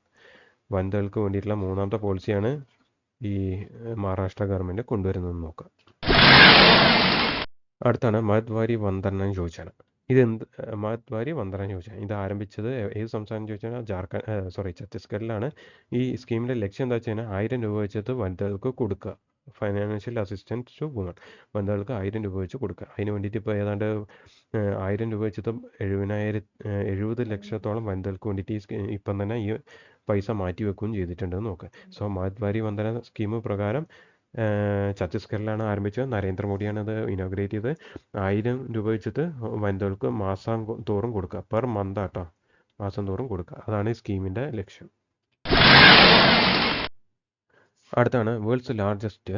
വനിതകൾക്ക് വേണ്ടിയിട്ടുള്ള 3ാമത്തെ പോളിസിയാണ് ഈ മഹാരാഷ്ട്ര ഗവൺമെൻറ് കൊണ്ടുവരുന്നതെന്ന് നോക്കാം. അടുത്താണ് മഹത്വാരി വന്ദന യോജന. ഇത് മഹത്വാരി വന്ദന യോജന ഇത് ആരംഭിച്ചത് ഏത് സംസ്ഥാനം ചോദിച്ചാൽ ഛത്തീസ്ഗഡിലാണ്. ഈ സ്കീമിൻ്റെ ലക്ഷ്യം എന്താ വെച്ച് കഴിഞ്ഞാൽ 1000 രൂപ വെച്ചിട്ട് വനിതകൾക്ക് കൊടുക്കുക, ഫൈനാൻഷ്യൽ അസിസ്റ്റൻസ് ടു വുമൺ, വനിതകൾക്ക് 1000 രൂപ വെച്ച് കൊടുക്കുക. അതിന് വേണ്ടിയിട്ട് ഇപ്പോൾ ഏതാണ്ട് 1000 രൂപ വെച്ചിട്ട് 70 ലക്ഷത്തോളം വനിതകൾക്ക് വേണ്ടിയിട്ട് ഇപ്പം തന്നെ ഈ പൈസ മാറ്റി വെക്കുകയും ചെയ്തിട്ടുണ്ടെന്ന് നോക്കുക. സോ മഹത്വാരി വന്ദന സ്കീം പ്രകാരം ഛത്തീസ്ഗഡിലാണ് ആരംഭിച്ചത്. നരേന്ദ്രമോദിയാണ് അത് ഇനോഗ്രേറ്റ് ചെയ്ത് 1000 രൂപ വെച്ചിട്ട് വനിതകൾക്ക് മാസം തോറും കൊടുക്കുക, പെർ മന്ത് ആട്ടോ, മാസം തോറും കൊടുക്കുക. അതാണ് ഈ സ്കീമിൻ്റെ ലക്ഷ്യം. അടുത്താണ് വേൾഡ്സ് ലാർജസ്റ്റ്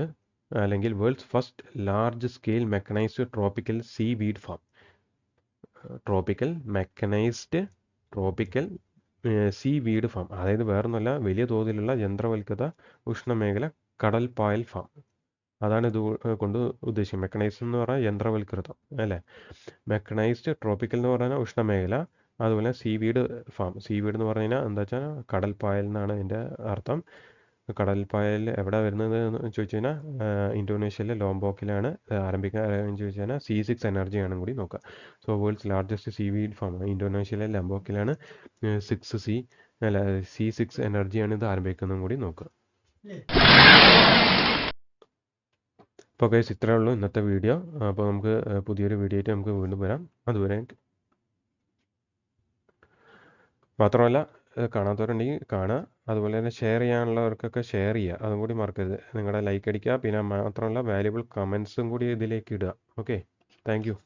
അല്ലെങ്കിൽ world's first large scale mechanised tropical sea weed farm. Tropical sea weed farm, അതായത് വേറൊന്നുമല്ല, വലിയ തോതിലുള്ള യന്ത്രവൽകൃത ഉഷ്ണമേഖല കടൽ പായൽ ഫാം. അതാണ് ഇത് കൊണ്ട് ഉദ്ദേശിക്കുന്നത്. മെക്കനൈസ്ഡ് എന്ന് പറഞ്ഞാൽ യന്ത്രവൽകൃതം, അല്ലേ? മെക്കനൈസ്ഡ് ട്രോപ്പിക്കൽ എന്ന് പറഞ്ഞാൽ ഉഷ്ണമേഖല, അതുപോലെ സീവീഡ് ഫാം. സീവീഡ് എന്ന് പറഞ്ഞു കഴിഞ്ഞാൽ എന്താ വെച്ചാൽ കടൽ പായൽ എന്നാണ് ഇതിൻ്റെ അർത്ഥം. കടൽ പായൽ എവിടെ വരുന്നത് എന്ന് ചോദിച്ചു കഴിഞ്ഞാൽ ഇന്തോനേഷ്യയിലെ ലോംബോക്കിലാണ് ആരംഭിക്കാൻ ചോദിച്ചു കഴിഞ്ഞാൽ C6 എനർജിയാണ് കൂടി നോക്കുക. So world's largest seaweed farm ഇന്തോനേഷ്യയിലെ ലോംബോക്കിലാണ്. C6 എനർജിയാണ് ഇത് ആരംഭിക്കുന്നതും കൂടി നോക്കുക. അപ്പോൾ ഗൈസ് ഇത്രയേ ഉള്ളൂ ഇന്നത്തെ വീഡിയോ. അപ്പോൾ നമുക്ക് പുതിയൊരു വീഡിയോ ആയിട്ട് നമുക്ക് വീണ്ടും വരാം. അതുവരെ മാത്രമല്ല, കാണാത്തവരുണ്ടെങ്കിൽ കാണുക, അതുപോലെ തന്നെ ഷെയർ ചെയ്യാനുള്ളവർക്കൊക്കെ ഷെയർ ചെയ്യുക, അതും കൂടി മറക്കരുത്. നിങ്ങളുടെ ലൈക്ക് അടിക്കുക, പിന്നെ മാത്രമല്ല വാല്യുബിൾ കമൻസും കൂടി ഇതിലേക്ക് ഇടുക. Okay, thank you.